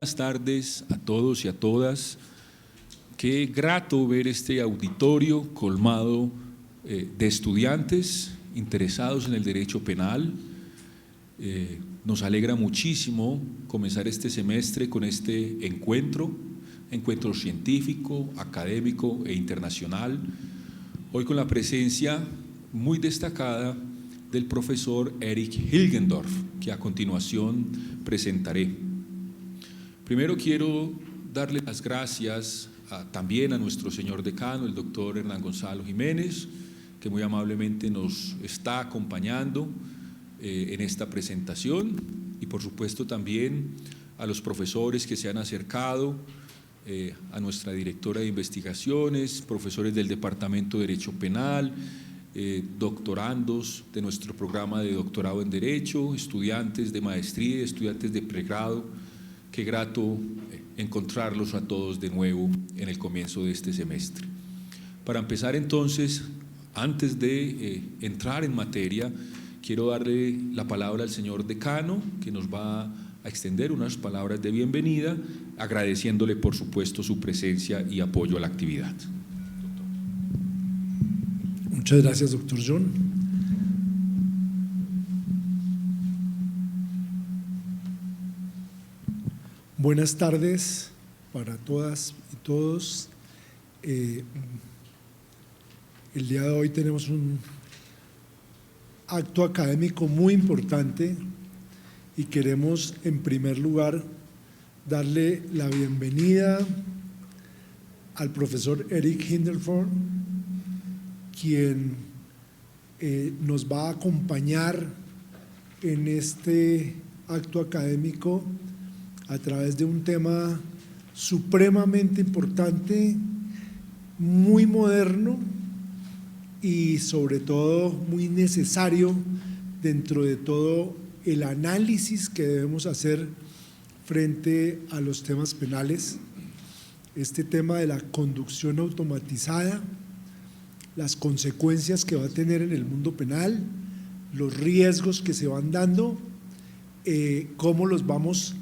Buenas tardes a todos y a todas. Qué grato ver este auditorio colmado de estudiantes interesados en el derecho penal. Nos alegra muchísimo comenzar este semestre con este encuentro científico, académico e internacional. Hoy con la presencia muy destacada del profesor Erich Hilgendorf, que a continuación presentaré. Primero quiero darle las gracias también a nuestro señor decano, el doctor Hernán Gonzalo Jiménez, que muy amablemente nos está acompañando en esta presentación, y por supuesto también a los profesores que se han acercado, a nuestra directora de investigaciones, profesores del Departamento de Derecho Penal, doctorandos de nuestro programa de doctorado en Derecho, estudiantes de maestría y estudiantes de pregrado. Qué grato encontrarlos a todos de nuevo en el comienzo de este semestre. Para empezar entonces, antes de entrar en materia, quiero darle la palabra al señor decano, que nos va a extender unas palabras de bienvenida, agradeciéndole por supuesto su presencia y apoyo a la actividad. Muchas gracias, doctor John. Buenas tardes para todas y todos. El día de hoy tenemos un acto académico muy importante y queremos en primer lugar darle la bienvenida al profesor Erich Hilgendorf, quien nos va a acompañar en este acto académico a través de un tema supremamente importante, muy moderno y sobre todo muy necesario dentro de todo el análisis que debemos hacer frente a los temas penales. Este tema de la conducción automatizada, las consecuencias que va a tener en el mundo penal, los riesgos que se van dando, cómo los vamos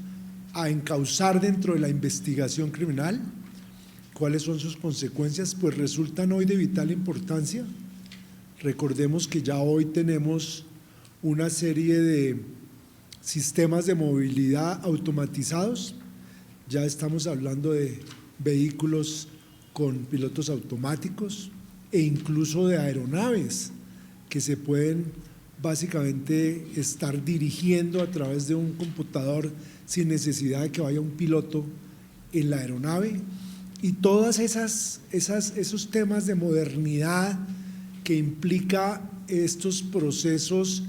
a encauzar dentro de la investigación criminal, cuáles son sus consecuencias, pues resultan hoy de vital importancia. Recordemos que ya hoy tenemos una serie de sistemas de movilidad automatizados, ya estamos hablando de vehículos con pilotos automáticos e incluso de aeronaves que se pueden básicamente estar dirigiendo a través de un computador sin necesidad de que vaya un piloto en la aeronave, y todas esos temas de modernidad que implica estos procesos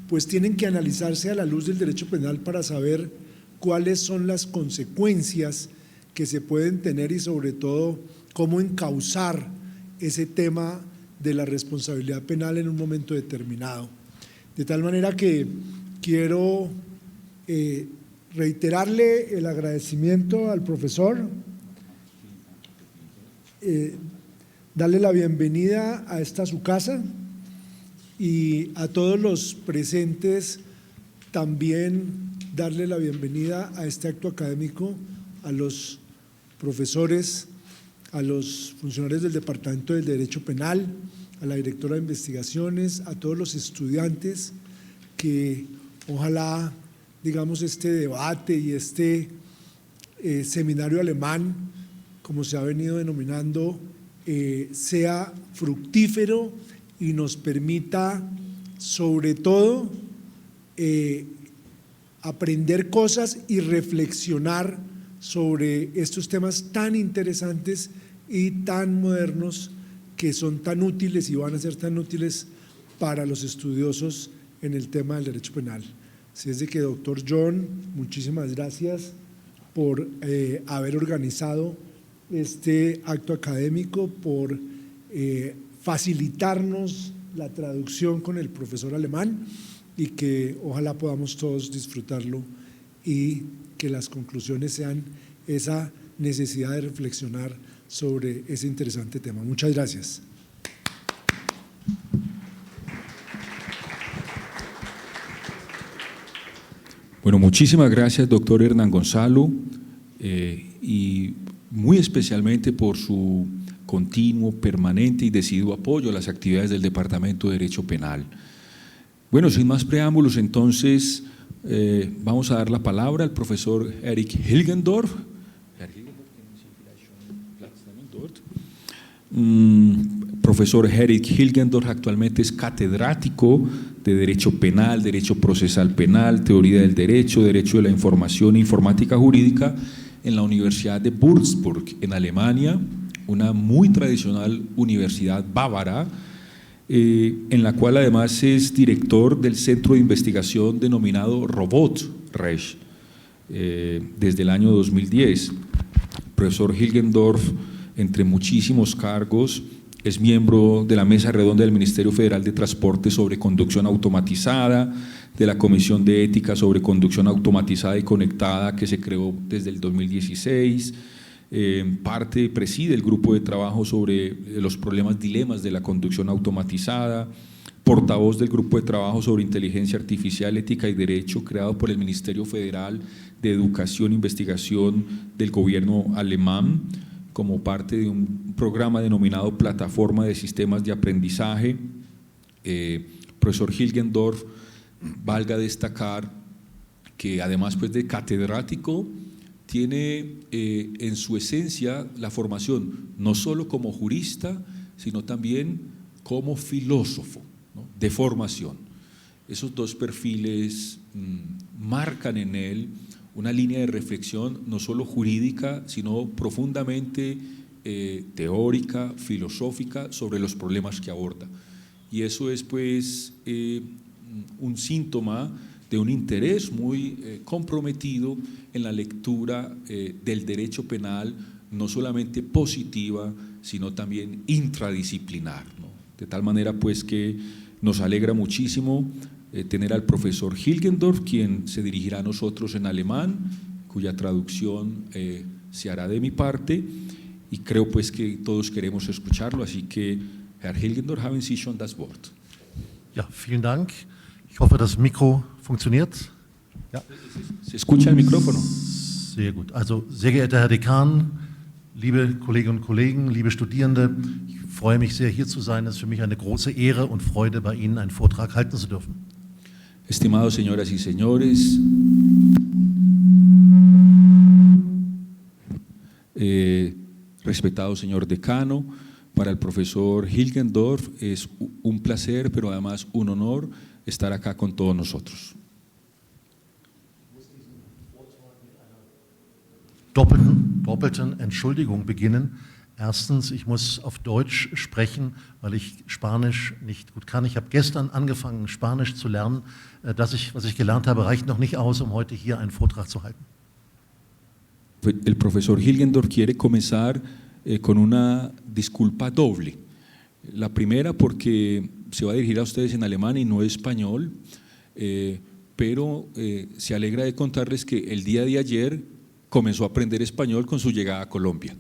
pues tienen que analizarse a la luz del derecho penal para saber cuáles son las consecuencias que se pueden tener y sobre todo cómo encauzar ese tema de la responsabilidad penal en un momento determinado. De tal manera que quiero reiterarle el agradecimiento al profesor, darle la bienvenida a esta su casa, y a todos los presentes también darle la bienvenida a este acto académico, a los profesores, a los funcionarios del Departamento del Derecho Penal, a la directora de investigaciones, a todos los estudiantes que ojalá, digamos, este debate y este seminario alemán, como se ha venido denominando, sea fructífero y nos permita sobre todo aprender cosas y reflexionar sobre estos temas tan interesantes y tan modernos que son tan útiles y van a ser tan útiles para los estudiosos en el tema del derecho penal. Así es de que, doctor John, muchísimas gracias por haber organizado este acto académico, por facilitarnos la traducción con el profesor alemán, y que ojalá podamos todos disfrutarlo y que las conclusiones sean esa necesidad de reflexionar sobre ese interesante tema. Muchas gracias. Bueno, muchísimas gracias, doctor Hernán Gonzalo. y muy especialmente por su continuo, permanente y decidido apoyo a las actividades del Departamento de Derecho Penal. Bueno, sin más preámbulos, entonces vamos a dar la palabra al profesor Eric Hilgendorf. Profesor Eric Hilgendorf actualmente es catedrático de Derecho Penal, Derecho Procesal Penal, Teoría del Derecho, Derecho de la Información e Informática Jurídica en la Universidad de Würzburg, en Alemania, una muy tradicional universidad bávara, en la cual además es director del centro de investigación denominado Robotrecht desde el año 2010. Profesor Hilgendorf, entre muchísimos cargos, es miembro de la Mesa Redonda del Ministerio Federal de Transporte sobre conducción automatizada, de la Comisión de Ética sobre conducción automatizada y conectada que se creó desde el 2016, preside el grupo de trabajo sobre los dilemas de la conducción automatizada, portavoz del grupo de trabajo sobre inteligencia artificial, ética y derecho creado por el Ministerio Federal de Educación e Investigación del gobierno alemán, como parte de un programa denominado Plataforma de Sistemas de Aprendizaje. Profesor Hilgendorf, valga destacar que además pues, de catedrático, tiene en su esencia la formación no solo como jurista, sino también como filósofo, ¿no?, de formación. Esos dos perfiles marcan en él una línea de reflexión no solo jurídica, sino profundamente teórica, filosófica sobre los problemas que aborda. Y eso es pues un síntoma de un interés muy comprometido en la lectura del derecho penal, no solamente positiva, sino también intradisciplinar, ¿no? De tal manera pues que nos alegra muchísimo tener al profesor Hilgendorf, quien se dirigirá a nosotros en alemán, cuya traducción se hará de mi parte, y creo pues que todos queremos escucharlo, así que Herr Hilgendorf, haben Sie schon das Wort. Ja, vielen Dank. Ich hoffe, das Mikro funktioniert. Ja. ¿Se escucha el micrófono? Sehr gut. Also, sehr geehrter Herr Dekan, liebe Kolleginnen und Kollegen, liebe Studierende, ich freue mich sehr, hier zu sein. Es ist für mich eine große Ehre und Freude, bei Ihnen einen Vortrag halten zu dürfen. Estimados señoras y señores, respetado señor decano, para el profesor Hilgendorf es un placer, pero además un honor estar acá con todos nosotros. Doppelten Entschuldigung beginnen. Erstens, ich muss auf Deutsch sprechen, weil ich Spanisch nicht gut kann. Ich habe gestern angefangen, Spanisch zu lernen. Was ich gelernt habe, reicht noch nicht aus, um heute hier einen Vortrag zu halten. El profesor Hilgendorf quiere comenzar con una disculpa doble. La primera porque se va a dirigir a ustedes en alemán y no español, pero se alegra de contarles que el día de ayer comenzó a aprender español con su llegada a Colombia.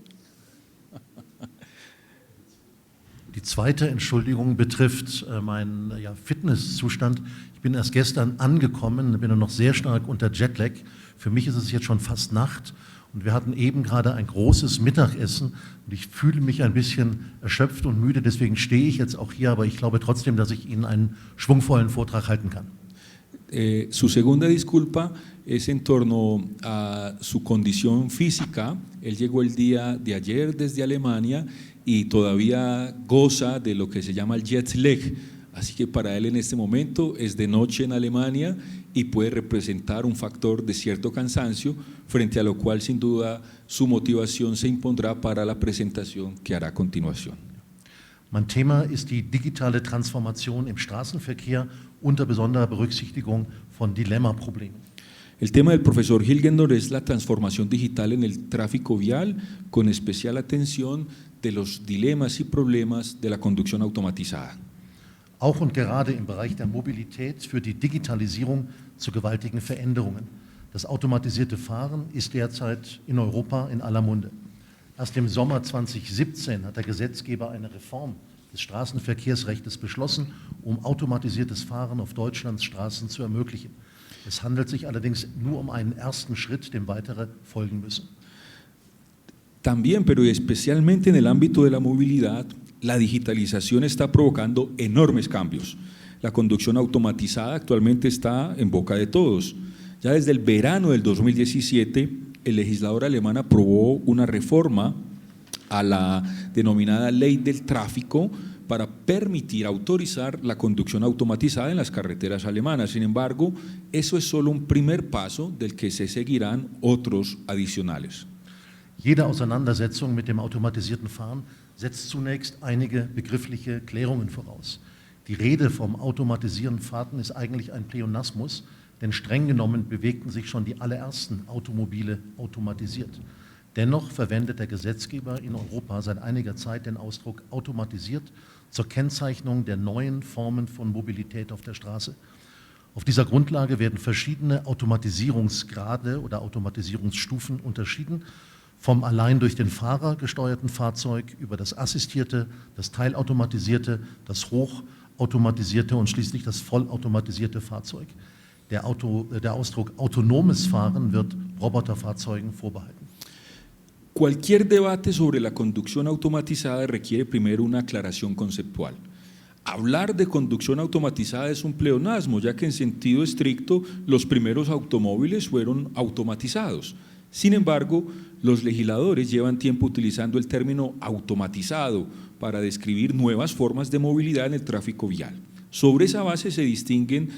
Die zweite Entschuldigung betrifft meinen Fitnesszustand. Ich bin erst gestern angekommen, bin noch sehr stark unter Jetlag. Für mich ist es jetzt schon fast Nacht und wir hatten eben gerade ein großes Mittagessen und ich fühle mich ein bisschen erschöpft und müde, deswegen stehe ich jetzt auch hier, aber ich glaube trotzdem, dass ich Ihnen einen schwungvollen Vortrag halten kann. Su segunda disculpa es en torno a su condición física. Él llegó el día de ayer desde Alemania y todavía goza de lo que se llama el jet lag, así que para él en este momento es de noche en Alemania y puede representar un factor de cierto cansancio, frente a lo cual sin duda su motivación se impondrá para la presentación que hará a continuación. Mein Thema ist die digitale Transformation im Straßenverkehr unter besonderer Berücksichtigung von Dilemmaproblemen. El tema del profesor Hilgendorf es la transformación digital en el tráfico vial, con especial atención de los dilemas y problemas de la conducción automatizada. Auch und gerade im Bereich der Mobilität führt die Digitalisierung zu gewaltigen Veränderungen. Das automatisierte Fahren ist derzeit in Europa in aller Munde. Erst im Sommer 2017 hat der Gesetzgeber eine Reform des Straßenverkehrsrechts beschlossen, um automatisiertes Fahren auf Deutschlands Straßen zu ermöglichen. Es handelt sich allerdings nur um einen ersten Schritt, dem weitere folgen müssen. También, pero especialmente en el ámbito de la movilidad, la digitalización está provocando enormes cambios. La conducción automatizada actualmente está en boca de todos. Ya desde el verano del 2017, el legislador alemán aprobó una reforma a la denominada Ley del Tráfico para permitir, autorizar la conducción automatizada en las carreteras alemanas. Sin embargo, eso es solo un primer paso del que se seguirán otros adicionales. Jede Auseinandersetzung mit dem automatisierten Fahren setzt zunächst einige begriffliche Klärungen voraus. Die Rede vom automatisierten Fahrten ist eigentlich ein Pleonasmus, denn streng genommen bewegten sich schon die allerersten Automobile automatisiert. Dennoch verwendet der Gesetzgeber in Europa seit einiger Zeit den Ausdruck automatisiert zur Kennzeichnung der neuen Formen von Mobilität auf der Straße. Auf dieser Grundlage werden verschiedene Automatisierungsgrade oder Automatisierungsstufen unterschieden, vom allein durch den Fahrer gesteuerten Fahrzeug über das assistierte, das teilautomatisierte, das hochautomatisierte und schließlich das vollautomatisierte Fahrzeug. Der Ausdruck autonomes Fahren wird Roboterfahrzeugen vorbehalten. Cualquier debate sobre la conducción automatizada requiere primero una aclaración conceptual. Hablar de conducción automatizada es un pleonasmo, ya que en sentido estricto los primeros automóviles fueron automatizados. Sin embargo, los legisladores llevan tiempo utilizando el término automatizado para describir nuevas formas de movilidad en el tráfico vial. Sobre esa base se distinguen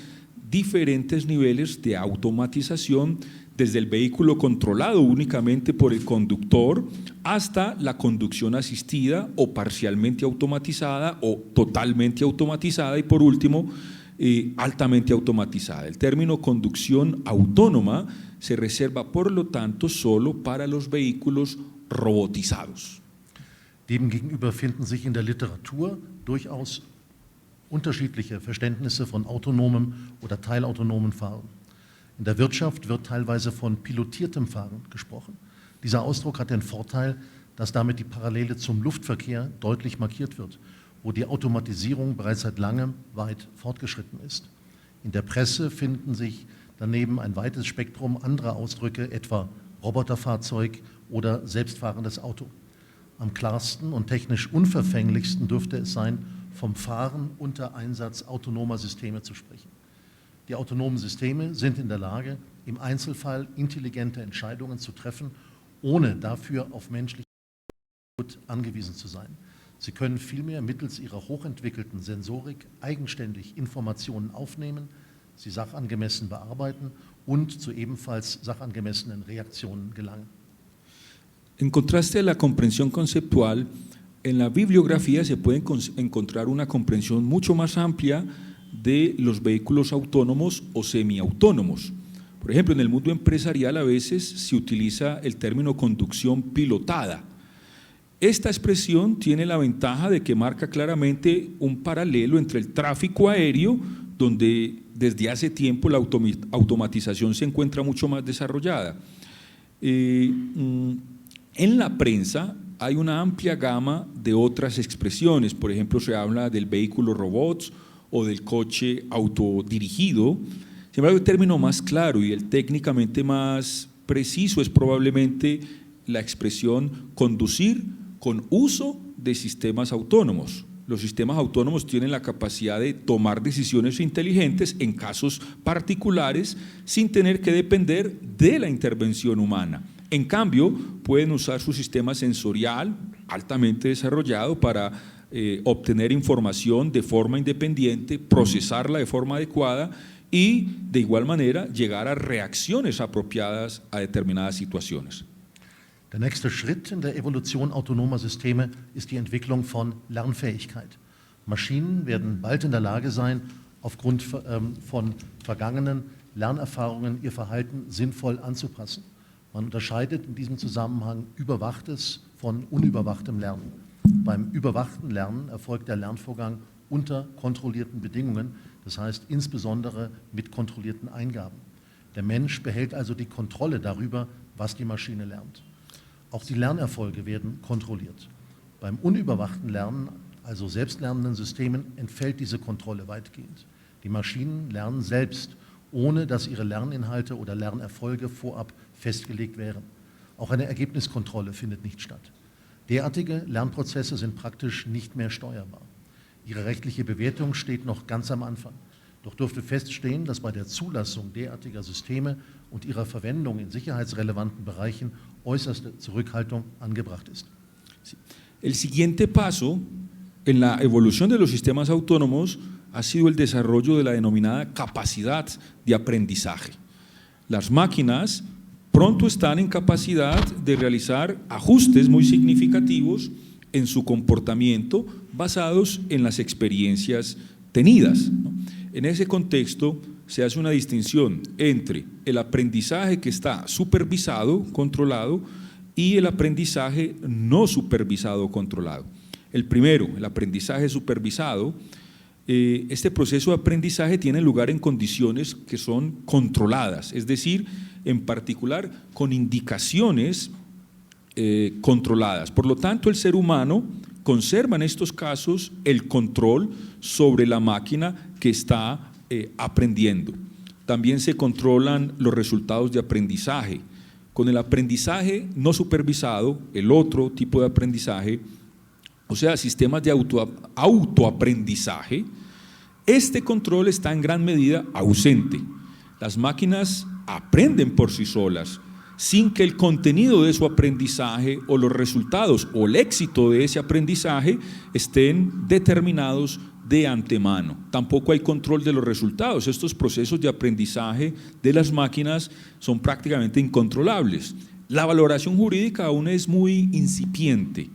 diferentes niveles de automatización, desde el vehículo controlado únicamente por el conductor hasta la conducción asistida o parcialmente automatizada o totalmente automatizada y por último altamente automatizada. El término conducción autónoma se reserva por lo tanto solo para los vehículos robotizados. Demgegenüber finden sich in der Literatur durchaus unterschiedliche Verständnisse von autonomem oder teilautonomem Fahren. In der Wirtschaft wird teilweise von pilotiertem Fahren gesprochen. Dieser Ausdruck hat den Vorteil, dass damit die Parallele zum Luftverkehr deutlich markiert wird, wo die Automatisierung bereits seit langem weit fortgeschritten ist. In der Presse finden sich daneben ein weites Spektrum anderer Ausdrücke, etwa Roboterfahrzeug oder selbstfahrendes Auto. Am klarsten und technisch unverfänglichsten dürfte es sein, vom Fahren unter Einsatz autonomer Systeme zu sprechen. Die autonomen Systeme sind in der Lage, im Einzelfall intelligente Entscheidungen zu treffen, ohne dafür auf menschliche Input angewiesen zu sein. Sie können vielmehr mittels ihrer hochentwickelten Sensorik eigenständig Informationen aufnehmen, sie sachangemessen bearbeiten und zu ebenfalls sachangemessenen Reaktionen gelangen. En contraste a la comprensión conceptual, en la bibliografía se puede encontrar una comprensión mucho más amplia de los vehículos autónomos o semiautónomos. Por ejemplo, en el mundo empresarial a veces se utiliza el término conducción pilotada. Esta expresión tiene la ventaja de que marca claramente un paralelo entre el tráfico aéreo, donde desde hace tiempo la automatización se encuentra mucho más desarrollada. En la prensa hay una amplia gama de otras expresiones, por ejemplo se habla del vehículo robots o del coche autodirigido. Sin embargo, el término más claro y el técnicamente más preciso es probablemente la expresión conducir con uso de sistemas autónomos. Los sistemas autónomos tienen la capacidad de tomar decisiones inteligentes en casos particulares sin tener que depender de la intervención humana. En cambio, pueden usar su sistema sensorial altamente desarrollado para obtener información de forma independiente, procesarla de forma adecuada y de igual manera llegar a reacciones apropiadas a determinadas situaciones. Der nächste Schritt in der Evolution autonomer Systeme ist die Entwicklung von Lernfähigkeit. Maschinen werden bald in der Lage sein, aufgrund von vergangenen Lernerfahrungen ihr Verhalten sinnvoll anzupassen. Man unterscheidet in diesem Zusammenhang überwachtes von unüberwachtem Lernen. Beim überwachten Lernen erfolgt der Lernvorgang unter kontrollierten Bedingungen, das heißt insbesondere mit kontrollierten Eingaben. Der Mensch behält also die Kontrolle darüber, was die Maschine lernt. Auch die Lernerfolge werden kontrolliert. Beim unüberwachten Lernen, also selbstlernenden Systemen, entfällt diese Kontrolle weitgehend. Die Maschinen lernen selbst, ohne dass ihre Lerninhalte oder Lernerfolge vorab festgelegt wären. Auch eine Ergebniskontrolle findet nicht statt. Derartige Lernprozesse sind praktisch nicht mehr steuerbar. Ihre rechtliche Bewertung steht noch ganz am Anfang. Doch dürfte feststehen, dass bei der Zulassung derartiger Systeme und ihrer Verwendung in sicherheitsrelevanten Bereichen äußerste Zurückhaltung angebracht ist. El siguiente paso en la evolución de los sistemas autónomos ha sido el desarrollo de la denominada capacidad de aprendizaje. Las máquinas pronto están en capacidad de realizar ajustes muy significativos en su comportamiento basados en las experiencias tenidas, ¿no? En ese contexto se hace una distinción entre el aprendizaje que está supervisado, controlado, y el aprendizaje no supervisado, controlado. El primero, el aprendizaje supervisado, este proceso de aprendizaje tiene lugar en condiciones que son controladas, es decir, en particular con indicaciones controladas. Por lo tanto, el ser humano conserva en estos casos el control sobre la máquina que está aprendiendo. También se controlan los resultados de aprendizaje. Con el aprendizaje no supervisado, el otro tipo de aprendizaje, o sea, sistemas de autoaprendizaje, este control está en gran medida ausente. Las máquinas aprenden por sí solas, sin que el contenido de su aprendizaje o los resultados o el éxito de ese aprendizaje estén determinados de antemano. Tampoco hay control de los resultados. Estos procesos de aprendizaje de las máquinas son prácticamente incontrolables. La valoración jurídica aún es muy incipiente,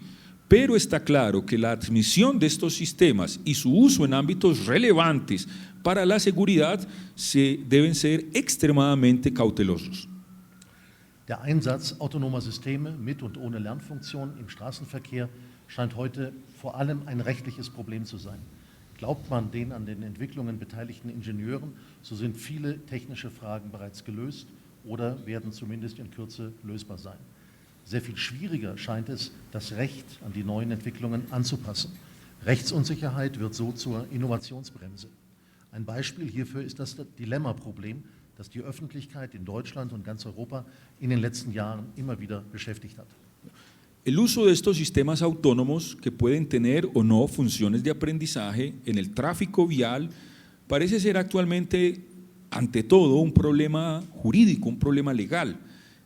pero está claro que la admisión de estos sistemas y su uso en ámbitos relevantes para la seguridad deben ser extremadamente cautelosos. Der Einsatz autonomer Systeme mit und ohne Lernfunktion im Straßenverkehr scheint heute vor allem ein rechtliches Problem zu sein. Glaubt man den an den Entwicklungen beteiligten Ingenieuren, so sind viele technische Fragen bereits gelöst oder werden zumindest in Kürze lösbar sein. Sehr viel schwieriger scheint es, das Recht an die neuen Entwicklungen anzupassen. Rechtsunsicherheit wird so zur Innovationsbremse. Ein Beispiel hierfür ist das Dilemma-Problem, das die Öffentlichkeit in Deutschland und ganz Europa in den letzten Jahren immer wieder beschäftigt hat. El uso de estos sistemas autónomos que pueden tener o no funciones de aprendizaje en el tráfico vial parece ser actualmente, ante todo, un problema jurídico, un problema legal.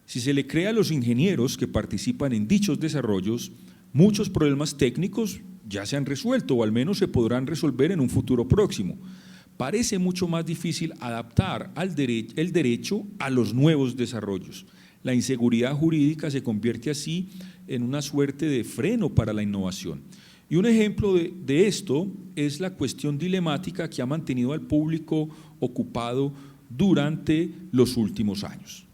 Si se le cree a los ingenieros que participan en dichos desarrollos, muchos problemas técnicos ya se han resuelto o al menos se podrán resolver en un futuro próximo. Parece mucho más difícil adaptar el derecho a los nuevos desarrollos. La inseguridad jurídica se convierte así en una suerte de freno para la innovación. Y un ejemplo de esto es la cuestión dilemática que ha mantenido al público ocupado durante los últimos años.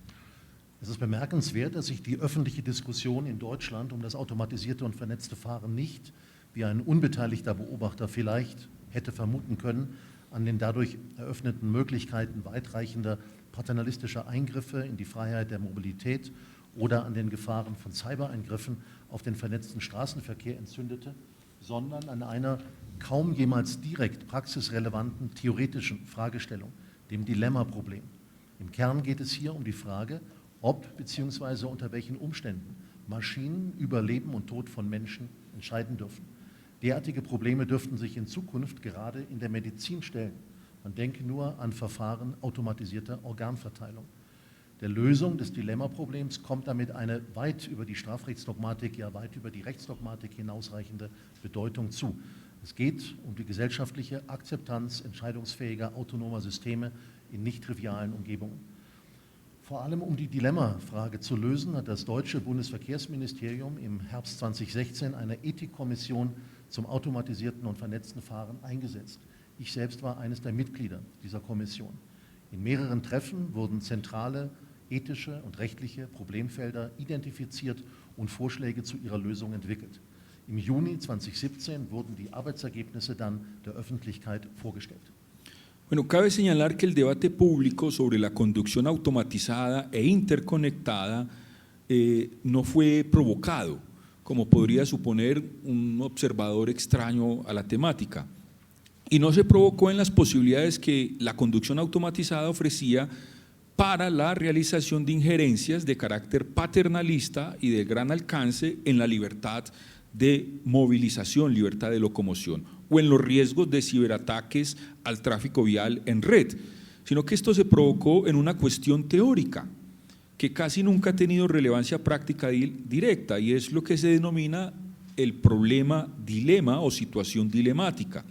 Es ist bemerkenswert, dass sich die öffentliche Diskussion in Deutschland das automatisierte und vernetzte Fahren nicht, wie ein unbeteiligter Beobachter vielleicht hätte vermuten können, an den dadurch eröffneten Möglichkeiten weitreichender paternalistischer Eingriffe in die Freiheit der Mobilität oder an den Gefahren von Cybereingriffen auf den vernetzten Straßenverkehr entzündete, sondern an einer kaum jemals direkt praxisrelevanten theoretischen Fragestellung, dem Dilemma-Problem. Im Kern geht es hier um die Frage, ob bzw. unter welchen Umständen Maschinen über Leben und Tod von Menschen entscheiden dürfen. Derartige Probleme dürften sich in Zukunft gerade in der Medizin stellen. Man denke nur an Verfahren automatisierter Organverteilung. Der Lösung des Dilemma-Problems kommt damit eine weit über die Strafrechtsdogmatik, ja weit über die Rechtsdogmatik hinausreichende Bedeutung zu. Es geht um die gesellschaftliche Akzeptanz entscheidungsfähiger autonomer Systeme in nicht trivialen Umgebungen. Vor allem um die Dilemmafrage zu lösen, hat das deutsche Bundesverkehrsministerium im Herbst 2016 eine Ethikkommission zum automatisierten und vernetzten Fahren eingesetzt. Ich selbst war eines der Mitglieder dieser Kommission. In mehreren Treffen wurden zentrale ethische und rechtliche Problemfelder identifiziert und Vorschläge zu ihrer Lösung entwickelt. Im Juni 2017 wurden die Arbeitsergebnisse dann der Öffentlichkeit vorgestellt. Bueno, cabe señalar que el debate público sobre la conducción automatizada e interconectada no fue provocado, como podría suponer un observador extraño a la temática, y no se provocó en las posibilidades que la conducción automatizada ofrecía para la realización de injerencias de carácter paternalista y de gran alcance en la libertad de movilización, libertad de locomoción, o en los riesgos de ciberataques al tráfico vial en red, sino que esto se provocó en una cuestión teórica que casi nunca ha tenido relevancia práctica directa, y es lo que se denomina el problema dilema o situación dilemática,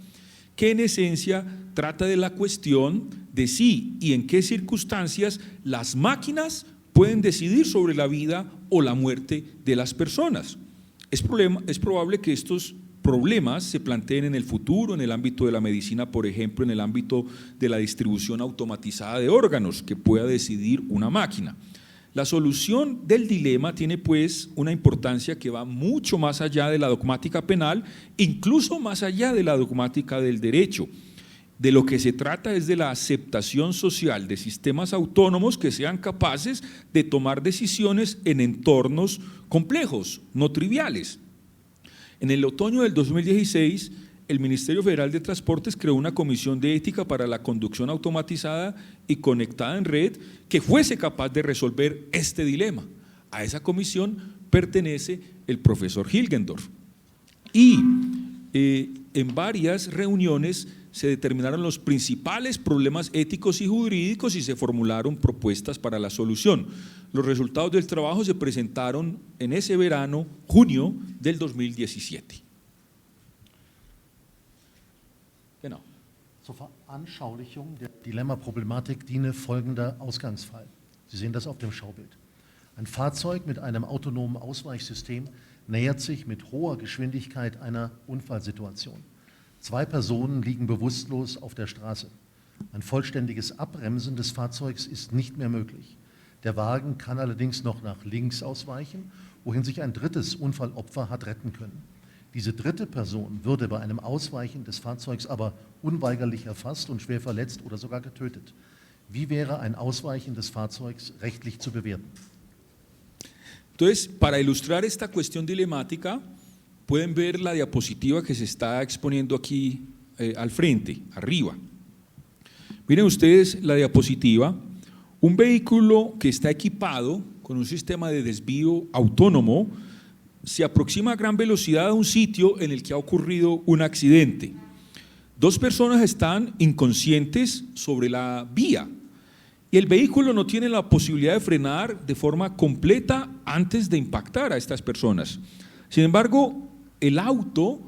que en esencia trata de la cuestión de si y en qué circunstancias las máquinas pueden decidir sobre la vida o la muerte de las personas. Es probable que estos problemas se planteen en el futuro, en el ámbito de la medicina, por ejemplo, en el ámbito de la distribución automatizada de órganos que pueda decidir una máquina. La solución del dilema tiene pues una importancia que va mucho más allá de la dogmática penal, incluso más allá de la dogmática del derecho. De lo que se trata es de la aceptación social de sistemas autónomos que sean capaces de tomar decisiones en entornos complejos, no triviales. En el otoño del 2016, el Ministerio Federal de Transportes creó una comisión de ética para la conducción automatizada y conectada en red que fuese capaz de resolver este dilema. A esa comisión pertenece el profesor Hilgendorf. Y en varias reuniones se determinaron los principales problemas éticos y jurídicos y se formularon propuestas para la solución. Los resultados del trabajo se presentaron en ese verano, junio del 2017. Genau. Zur Veranschaulichung der Dilemma-Problematik diene folgender Ausgangsfall. Sie sehen das auf dem Schaubild. Ein Fahrzeug mit einem autonomen Ausweichsystem nähert sich mit hoher Geschwindigkeit einer Unfallsituation. 2 Personen liegen bewusstlos auf der Straße. Ein vollständiges Abbremsen des Fahrzeugs ist nicht mehr möglich. Der Wagen kann allerdings noch nach links ausweichen, wohin sich ein drittes Unfallopfer hat retten können. Diese dritte Person würde bei einem Ausweichen des Fahrzeugs aber unweigerlich erfasst und schwer verletzt oder sogar getötet. Wie wäre ein Ausweichen des Fahrzeugs rechtlich zu bewerten? Entonces, para ilustrar esta cuestión dilemática, pueden ver la diapositiva que se está exponiendo aquí al frente, arriba. Miren ustedes la diapositiva. Un vehículo que está equipado con un sistema de desvío autónomo se aproxima a gran velocidad a un sitio en el que ha ocurrido un accidente. 2 personas están inconscientes sobre la vía y el vehículo no tiene la posibilidad de frenar de forma completa antes de impactar a estas personas. Sin embargo, el auto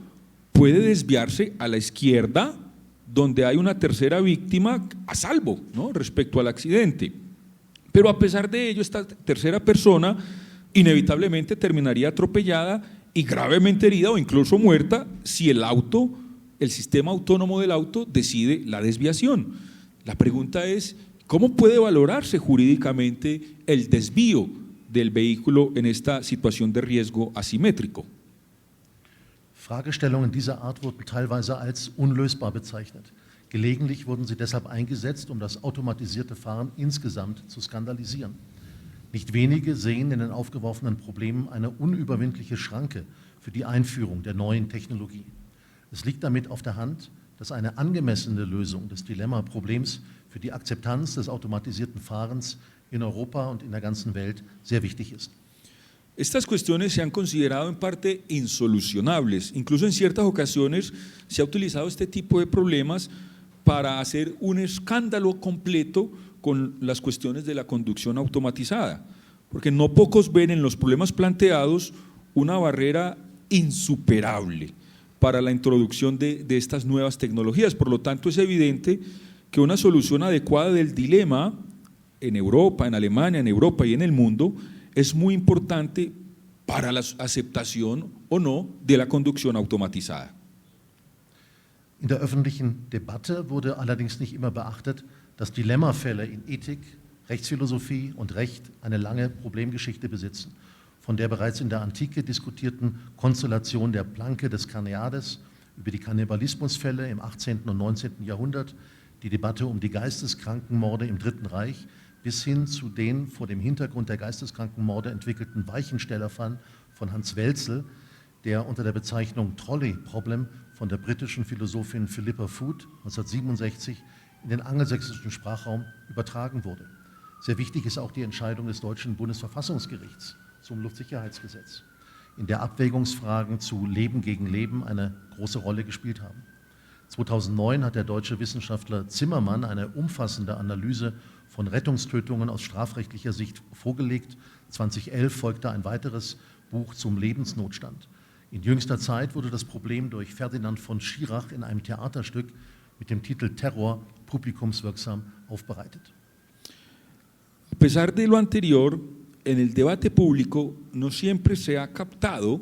puede desviarse a la izquierda, donde hay una tercera víctima a salvo, ¿no?, respecto al accidente. Pero a pesar de ello, esta tercera persona inevitablemente terminaría atropellada y gravemente herida o incluso muerta si el sistema autónomo del auto decide la desviación. La pregunta es, ¿cómo puede valorarse jurídicamente el desvío del vehículo en esta situación de riesgo asimétrico? Fragestellungen dieser Art wurden teilweise als unlösbar bezeichnet. Gelegentlich wurden sie deshalb eingesetzt, um das automatisierte Fahren insgesamt zu skandalisieren. Nicht wenige sehen in den aufgeworfenen Problemen eine unüberwindliche Schranke für die Einführung der neuen Technologie. Es liegt damit auf der Hand, dass eine angemessene Lösung des Dilemma-Problems für die Akzeptanz des automatisierten Fahrens in Europa und in der ganzen Welt sehr wichtig ist. Estas cuestiones se han considerado en parte insolucionables. Incluso en ciertas ocasiones se ha utilizado este tipo de problemas para hacer un escándalo completo con las cuestiones de la conducción automatizada, porque no pocos ven en los problemas planteados una barrera insuperable para la introducción de estas nuevas tecnologías. Por lo tanto, es evidente que una solución adecuada del dilema en Europa, en Alemania, en Europa y en el mundo es muy importante para la aceptación o no de la conducción automatizada. In der öffentlichen Debatte wurde allerdings nicht immer beachtet, dass Dilemmafälle in Ethik, Rechtsphilosophie und Recht eine lange Problemgeschichte besitzen. Von der bereits in der Antike diskutierten Konstellation der Planke des Karneades über die Kannibalismusfälle im 18. und 19. Jahrhundert, die Debatte um die Geisteskrankenmorde im Dritten Reich bis hin zu den vor dem Hintergrund der Geisteskrankenmorde entwickelten Weichenstellerfall von Hans Welzel, der unter der Bezeichnung Trolley-Problem von der britischen Philosophin Philippa Foot 1967 in den angelsächsischen Sprachraum übertragen wurde. Sehr wichtig ist auch die Entscheidung des deutschen Bundesverfassungsgerichts zum Luftsicherheitsgesetz, in der Abwägungsfragen zu Leben gegen Leben eine große Rolle gespielt haben. 2009 hat der deutsche Wissenschaftler Zimmermann eine umfassende Analyse von Rettungstötungen aus strafrechtlicher Sicht vorgelegt. 2011 folgte ein weiteres Buch zum Lebensnotstand. In jüngster Zeit wurde das Problem durch Ferdinand von Schirach in einem Theaterstück mit dem Titel Terror publikumswirksam aufbereitet. A pesar de lo anterior, en el debate público no siempre se ha captado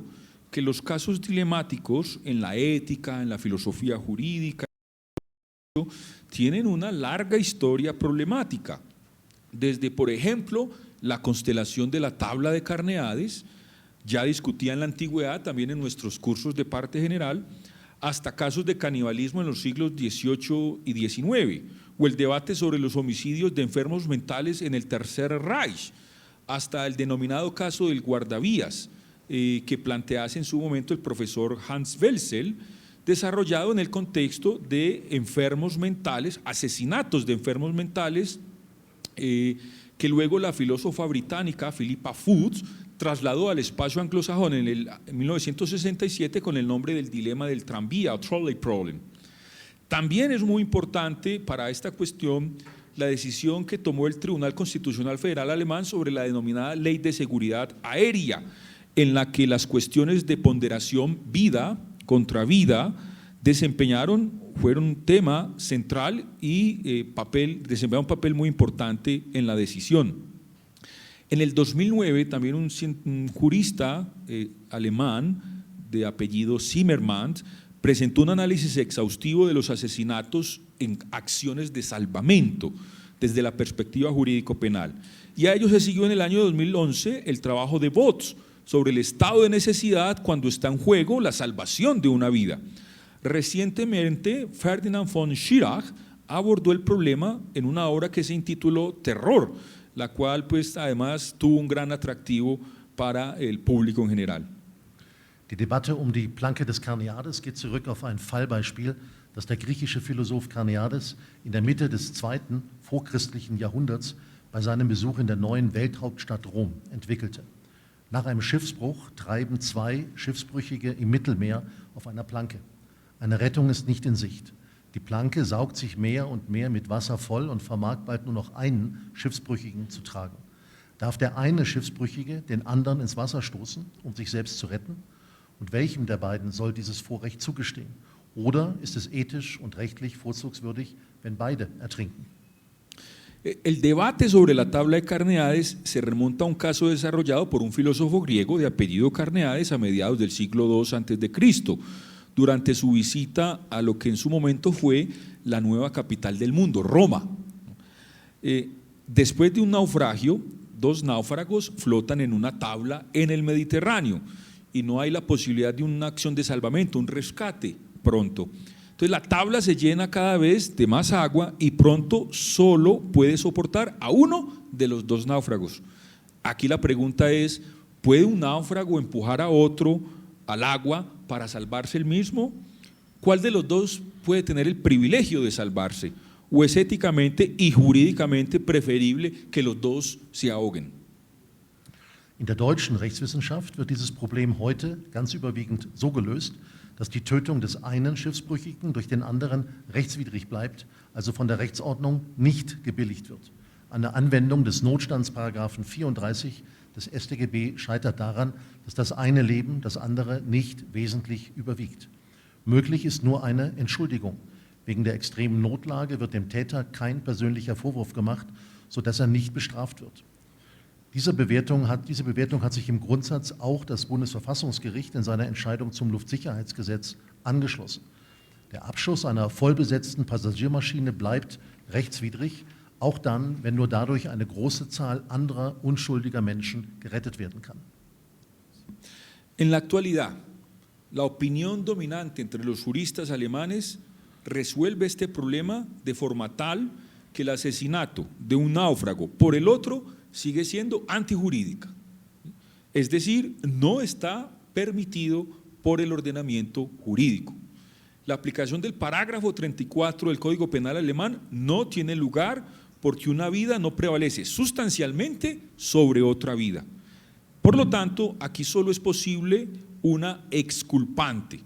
que los casos dilemáticos en la ética, en la filosofía jurídica, tienen una larga historia problemática. Desde, por ejemplo, la constelación de la tabla de Carneades, ya discutida en la antigüedad, también en nuestros cursos de parte general, hasta casos de canibalismo en los siglos XVIII y XIX, o el debate sobre los homicidios de enfermos mentales en el Tercer Reich, hasta el denominado caso del guardavías, que plantease en su momento el profesor Hans Welzel, desarrollado en el contexto de enfermos mentales, asesinatos de enfermos mentales, que luego la filósofa británica Philippa Foot trasladó al espacio anglosajón en 1967 con el nombre del dilema del tranvía o trolley problem. También es muy importante para esta cuestión la decisión que tomó el Tribunal Constitucional Federal Alemán sobre la denominada Ley de Seguridad Aérea, en la que las cuestiones de ponderación vida contra vida fueron un tema central y desempeñaron un papel muy importante en la decisión. En el 2009 también un jurista alemán de apellido Zimmermann presentó un análisis exhaustivo de los asesinatos en acciones de salvamento desde la perspectiva jurídico-penal. Y a ello se siguió en el año 2011 el trabajo de Botz sobre el estado de necesidad cuando está en juego la salvación de una vida. Recientemente, Ferdinand von Schirach abordó el problema en una obra que se intituló Terror, la cual pues además tuvo un gran atractivo para el público en general. Die Debatte die Planke des Karneades geht zurück auf ein Fallbeispiel, das der griechische Philosoph Karneades in der Mitte des 2. vorchristlichen Jahrhunderts bei seinem Besuch in der neuen Welthauptstadt Rom entwickelte. Nach einem Schiffsbruch treiben 2 Schiffsbrüchige im Mittelmeer auf einer Planke. Eine Rettung ist nicht in Sicht. Die Planke saugt sich mehr und mehr mit Wasser voll und vermag bald nur noch einen Schiffsbrüchigen zu tragen. Darf der eine Schiffsbrüchige den anderen ins Wasser stoßen, um sich selbst zu retten? Und welchem der beiden soll dieses Vorrecht zugestehen? Oder ist es ethisch und rechtlich vorzugswürdig, wenn beide ertrinken? El debate sobre la tabla de Carneades se remonta a un caso desarrollado por un filósofo griego de apellido Carneades a mediados del siglo II a.C., durante su visita a lo que en su momento fue la nueva capital del mundo, Roma. Después de un naufragio, 2 náufragos flotan en una tabla en el Mediterráneo y no hay la posibilidad de una acción de salvamento, un rescate pronto. Entonces la tabla se llena cada vez de más agua y pronto solo puede soportar a uno de los 2 náufragos. Aquí la pregunta es, ¿puede un náufrago empujar a otro al agua para salvarse él mismo? ¿Cuál de los 2 puede tener el privilegio de salvarse? ¿O es éticamente y jurídicamente preferible que los 2 se ahoguen? In der deutschen Rechtswissenschaft wird dieses Problem heute ganz überwiegend so gelöst, dass die Tötung des einen Schiffsbrüchigen durch den anderen rechtswidrig bleibt, also von der Rechtsordnung nicht gebilligt wird. Eine Anwendung des Notstandsparagraphen 34 des StGB scheitert daran, dass das eine Leben das andere nicht wesentlich überwiegt. Möglich ist nur eine Entschuldigung. Wegen der extremen Notlage wird dem Täter kein persönlicher Vorwurf gemacht, sodass er nicht bestraft wird. Diese Bewertung hat sich im Grundsatz auch das Bundesverfassungsgericht in seiner Entscheidung zum Luftsicherheitsgesetz angeschlossen. Der Abschuss einer vollbesetzten Passagiermaschine bleibt rechtswidrig, auch dann, wenn nur dadurch eine große Zahl anderer unschuldiger Menschen gerettet werden kann. En la actualidad, la opinión dominante entre los juristas alemanes resuelve este problema de forma tal que el asesinato de un náufrago por el otro sigue siendo antijurídica. Es decir, no está permitido por el ordenamiento jurídico. La aplicación del parágrafo 34 del Código Penal alemán no tiene lugar porque una vida no prevalece sustancialmente sobre otra vida. Por lo tanto, aquí solo es posible una exculpante.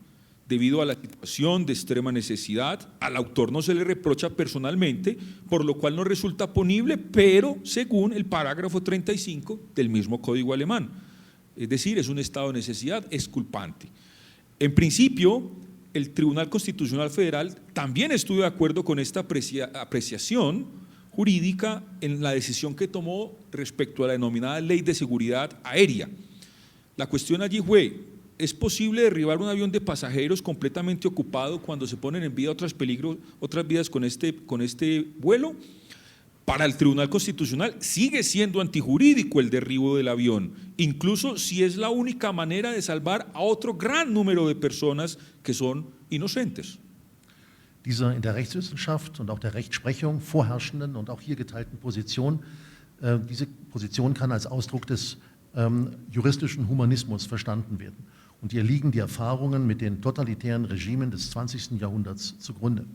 Debido a la situación de extrema necesidad, al autor no se le reprocha personalmente, por lo cual no resulta punible, pero según el parágrafo 35 del mismo código alemán. Es decir, es un estado de necesidad exculpante. En principio, el Tribunal Constitucional Federal también estuvo de acuerdo con esta apreciación jurídica en la decisión que tomó respecto a la denominada Ley de Seguridad Aérea. La cuestión allí fue: ¿es posible derribar un avión de pasajeros completamente ocupado cuando se ponen en vida otras vidas con este vuelo? Para el Tribunal Constitucional sigue siendo antijurídico el derribo del avión, incluso si es la única manera de salvar a otro gran número de personas que son inocentes. Diese in der Rechtswissenschaft und auch der Rechtsprechung vorherrschenden und auch hier geteilten Position, diese Position kann als Ausdruck des juristischen Humanismus verstanden werden. Und ihr liegen die Erfahrungen mit den totalitären Regimen des 20. Jahrhunderts zugrunde.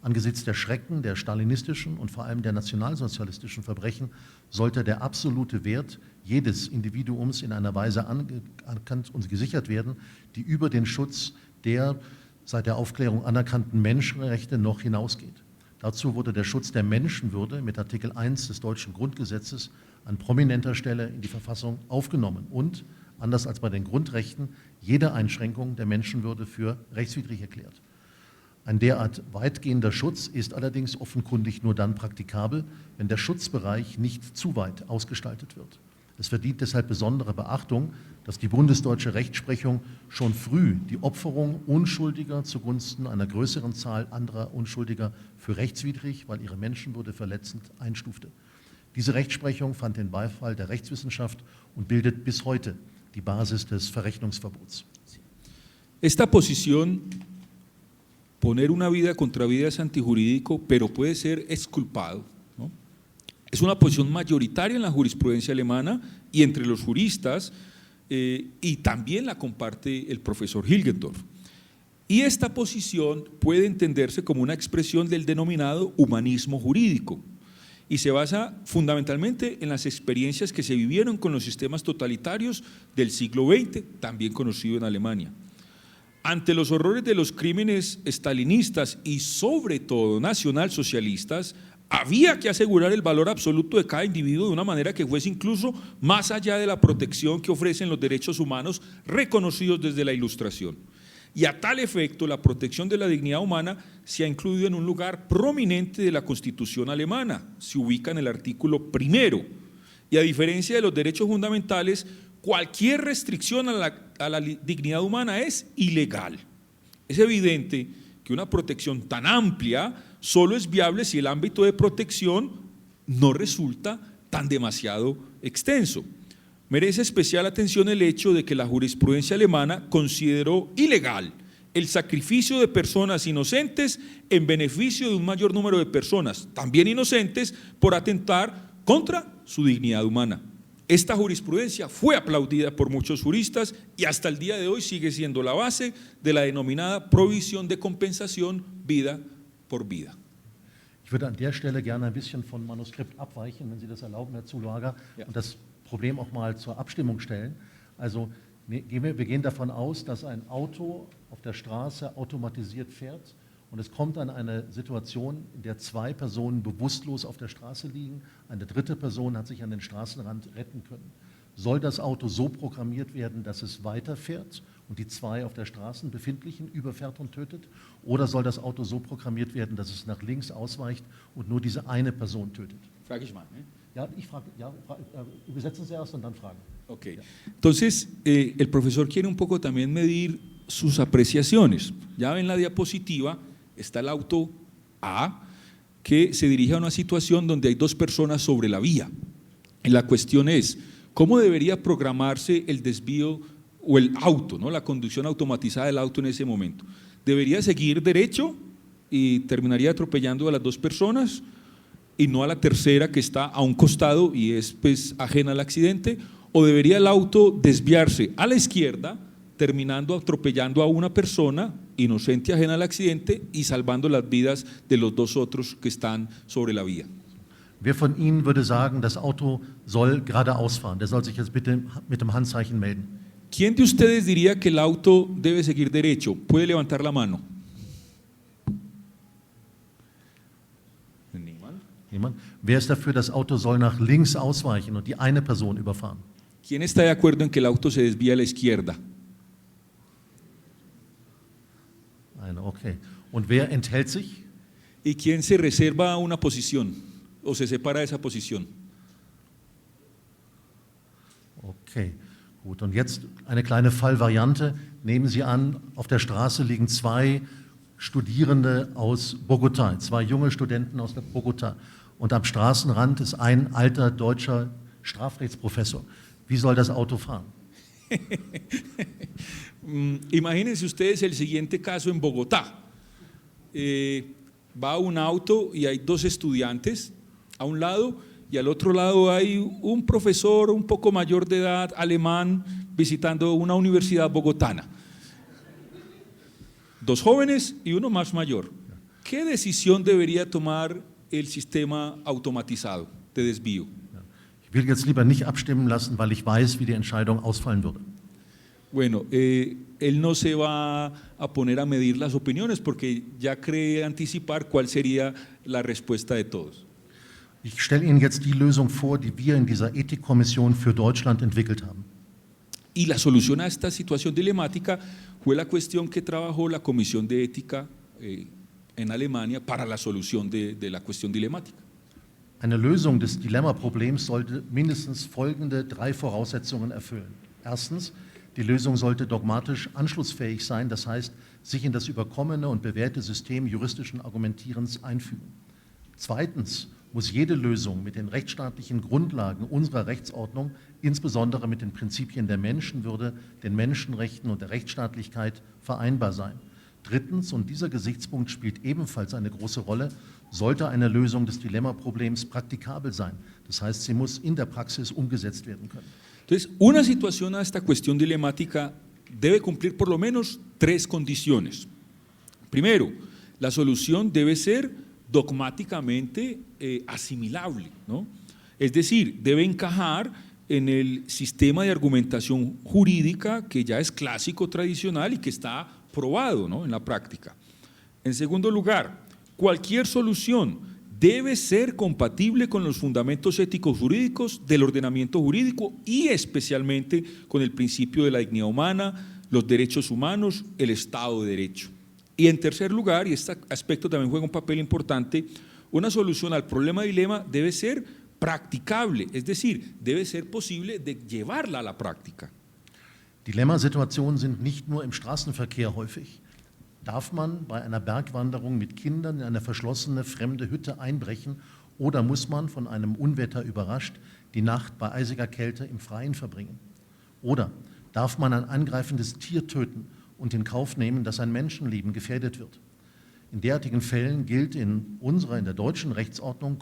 Angesichts der Schrecken der stalinistischen und vor allem der nationalsozialistischen Verbrechen sollte der absolute Wert jedes Individuums in einer Weise anerkannt und gesichert werden, die über den Schutz der seit der Aufklärung anerkannten Menschenrechte noch hinausgeht. Dazu wurde der Schutz der Menschenwürde mit Artikel 1 des deutschen Grundgesetzes an prominenter Stelle in die Verfassung aufgenommen und, anders als bei den Grundrechten, jede Einschränkung der Menschenwürde für rechtswidrig erklärt. Ein derart weitgehender Schutz ist allerdings offenkundig nur dann praktikabel, wenn der Schutzbereich nicht zu weit ausgestaltet wird. Es verdient deshalb besondere Beachtung, dass die bundesdeutsche Rechtsprechung schon früh die Opferung Unschuldiger zugunsten einer größeren Zahl anderer Unschuldiger für rechtswidrig, weil ihre Menschenwürde verletzend einstufte. Diese Rechtsprechung fand den Beifall der Rechtswissenschaft und bildet bis heute die Basis des Verrechnungsverbots. Esta posición, poner una vida contra vida, es antijurídico, pero puede ser exculpado, ¿no? Es una posición mayoritaria en la jurisprudencia alemana y entre los juristas, y también la comparte el profesor Hilgendorf. Y esta posición puede entenderse como una expresión del denominado humanismo jurídico y se basa fundamentalmente en las experiencias que se vivieron con los sistemas totalitarios del siglo XX, también conocido en Alemania. Ante los horrores de los crímenes estalinistas y sobre todo nacionalsocialistas, había que asegurar el valor absoluto de cada individuo de una manera que fuese incluso más allá de la protección que ofrecen los derechos humanos reconocidos desde la Ilustración. Y a tal efecto, la protección de la dignidad humana se ha incluido en un lugar prominente de la Constitución alemana, se ubica en el artículo 1. Y a diferencia de los derechos fundamentales, cualquier restricción a la dignidad humana es ilegal. Es evidente que una protección tan amplia solo es viable si el ámbito de protección no resulta tan demasiado extenso. Merece especial atención el hecho de que la jurisprudencia alemana consideró ilegal el sacrificio de personas inocentes en beneficio de un mayor número de personas, también inocentes, por atentar contra su dignidad humana. Esta jurisprudencia fue aplaudida por muchos juristas y hasta el día de hoy sigue siendo la base de la denominada provisión de compensación vida por vida. Ich würde an der Stelle gerne ein bisschen von Manuskript abweichen, wenn Sie das erlauben, Herr Zulager, ja, und das Problem auch mal zur Abstimmung stellen. Also wir gehen davon aus, dass ein Auto auf der Straße automatisiert fährt und es kommt an eine Situation, in der 2 Personen bewusstlos auf der Straße liegen, eine dritte Person hat sich an den Straßenrand retten können. Soll das Auto so programmiert werden, dass es weiterfährt und die 2 auf der Straße befindlichen überfährt und tötet? Oder soll das Auto so programmiert werden, dass es nach links ausweicht und nur diese eine Person tötet? Frage ich mal, ¿eh? Ja, ich frage, ja, übersetzen Sie erst und dann fragen. Ok, entonces el profesor quiere un poco también medir sus apreciaciones. Ya ven la diapositiva, está el auto A que se dirige a una situación donde hay 2 personas sobre la vía. Y la cuestión es, ¿cómo debería programarse el desvío o el auto, ¿no? La conducción automatizada del auto en ese momento? ¿Debería seguir derecho y terminaría atropellando a las 2 personas y no a la tercera que está a un costado y es pues ajena al accidente? ¿O debería el auto desviarse a la izquierda, terminando atropellando a una persona inocente ajena al accidente y salvando las vidas de los 2 otros que están sobre la vía? Wer von Ihnen würde sagen, das Auto soll geradeaus fahren? Der soll sich jetzt bitte mit dem Handzeichen melden. ¿Quién de ustedes diría que el auto debe seguir derecho? Puede levantar la mano. Jemand? Wer ist dafür, das Auto soll nach links ausweichen und die eine Person überfahren? ¿Quién está de acuerdo en que el auto se desvía a la izquierda? Eine, okay. Und wer enthält sich? ¿Y quién se reserva una posición o se separa de esa posición? Okay, gut. Und jetzt eine kleine Fallvariante. Nehmen Sie an, auf der Straße liegen zwei Studierende aus Bogotá, zwei junge Studenten aus Bogotá. Und am Straßenrand ist ein alter deutscher Strafrechtsprofessor. Wie soll das Auto fahren? Imagínense ustedes el siguiente caso en Bogotá. Va un auto y hay dos estudiantes a un lado y al otro lado hay un profesor un poco mayor de edad, alemán, visitando una universidad bogotana. Dos jóvenes y uno más mayor. ¿Qué decisión debería tomar el sistema automatizado de desvío? Ich will jetzt lieber nicht abstimmen lassen, weil ich weiß, wie die Entscheidung ausfallen würde. Bueno, él no se va a poner a medir las opiniones porque ya cree anticipar cuál sería la respuesta de todos. Ich stelle Ihnen jetzt die Lösung vor, die wir in dieser Ethikkommission für Deutschland entwickelt haben. Y la solución a esta situación dilemática fue la cuestión que trabajó la Comisión de Ética en Alemania para la solución de la cuestión dilemática. Eine Lösung des Dilemmaproblems sollte mindestens folgende 3 Voraussetzungen erfüllen. Erstens, die Lösung sollte dogmatisch anschlussfähig sein, das heißt, sich in das überkommene und bewährte System juristischen Argumentierens einfügen. Zweitens muss jede Lösung mit den rechtsstaatlichen Grundlagen unserer Rechtsordnung, insbesondere mit den Prinzipien der Menschenwürde, den Menschenrechten und der Rechtsstaatlichkeit vereinbar sein. Drittens, und dieser Gesichtspunkt spielt ebenfalls eine große Rolle, sollte eine Lösung des Dilemmaproblems praktikabel sein. Das heißt, sie muss in der Praxis umgesetzt werden können. Entonces, una situación a esta cuestión dilemática debe cumplir por lo menos 3 condiciones. Primero, la solución debe ser dogmáticamente asimilable, ¿no? Es decir, debe encajar en el sistema de argumentación jurídica que ya es clásico, tradicional y que está probado, ¿no?, en la práctica. En segundo lugar, cualquier solución debe ser compatible con los fundamentos éticos jurídicos del ordenamiento jurídico y especialmente con el principio de la dignidad humana, los derechos humanos, el Estado de Derecho. Y en tercer lugar, y este aspecto también juega un papel importante, una solución al problema dilema debe ser practicable, es decir, debe ser posible de llevarla a la práctica. Dilemmasituationen sind nicht nur im Straßenverkehr häufig. Darf man bei einer Bergwanderung mit Kindern in eine verschlossene fremde Hütte einbrechen oder muss man, von einem Unwetter überrascht, die Nacht bei eisiger Kälte im Freien verbringen? Oder darf man ein angreifendes Tier töten und in Kauf nehmen, dass ein Menschenleben gefährdet wird? In derartigen Fällen gilt in der deutschen Rechtsordnung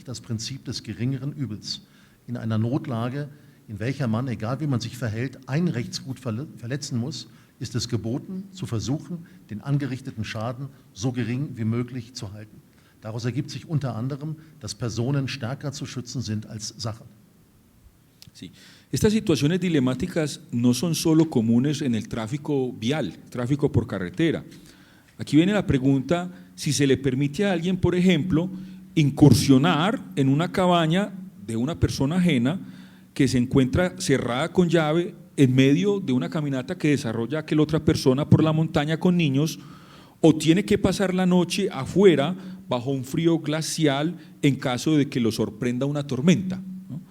das Prinzip des geringeren Übels. In einer Notlage, in welcher man, egal wie man sich verhält, ein Rechtsgut verletzen muss, ist es geboten, zu versuchen, den angerichteten Schaden so gering wie möglich zu halten. Daraus ergibt sich unter anderem, dass Personen stärker zu schützen sind als Sachen. Sí. Estas situaciones dilemáticas no son solo comunes en el tráfico vial, tráfico por carretera. Aquí viene la pregunta si se le permite a alguien, por ejemplo, incursionar en una cabaña de una persona ajena que se encuentra cerrada con llave en medio de una caminata que desarrolla aquella otra persona por la montaña con niños, o tiene que pasar la noche afuera bajo un frío glacial en caso de que lo sorprenda una tormenta, ¿no?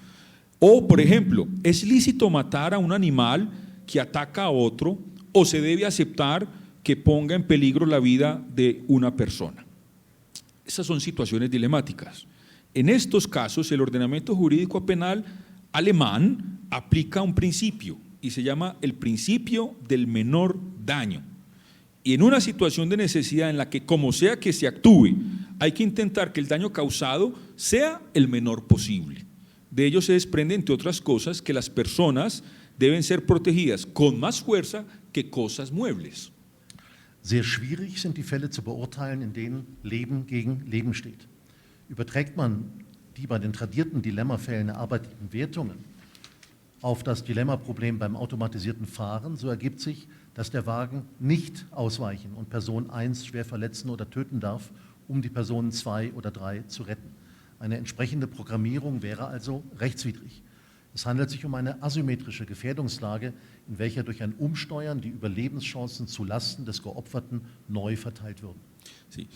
O, por ejemplo, ¿es lícito matar a un animal que ataca a otro o se debe aceptar que ponga en peligro la vida de una persona? Esas son situaciones dilemáticas. En estos casos, el ordenamiento jurídico penal alemán aplica un principio y se llama el principio del menor daño. Y en una situación de necesidad en la que, como sea que se actúe, hay que intentar que el daño causado sea el menor posible. De ello se desprende, entre otras cosas, que las personas deben ser protegidas con más fuerza que cosas muebles. Sehr schwierig sind die Fälle zu beurteilen, in denen Leben gegen Leben steht. Überträgt man die bei den tradierten Dilemmafällen erarbeiteten Wertungen auf das Dilemmaproblem beim automatisierten Fahren, so ergibt sich, dass der Wagen nicht ausweichen und Person 1 schwer verletzen oder töten darf, um die Personen 2 oder 3 zu retten. Eine entsprechende Programmierung wäre also rechtswidrig. Es handelt sich um eine asymmetrische Gefährdungslage, in welcher durch ein Umsteuern die Überlebenschancen zu Lasten des Geopferten neu verteilt würden. Sí.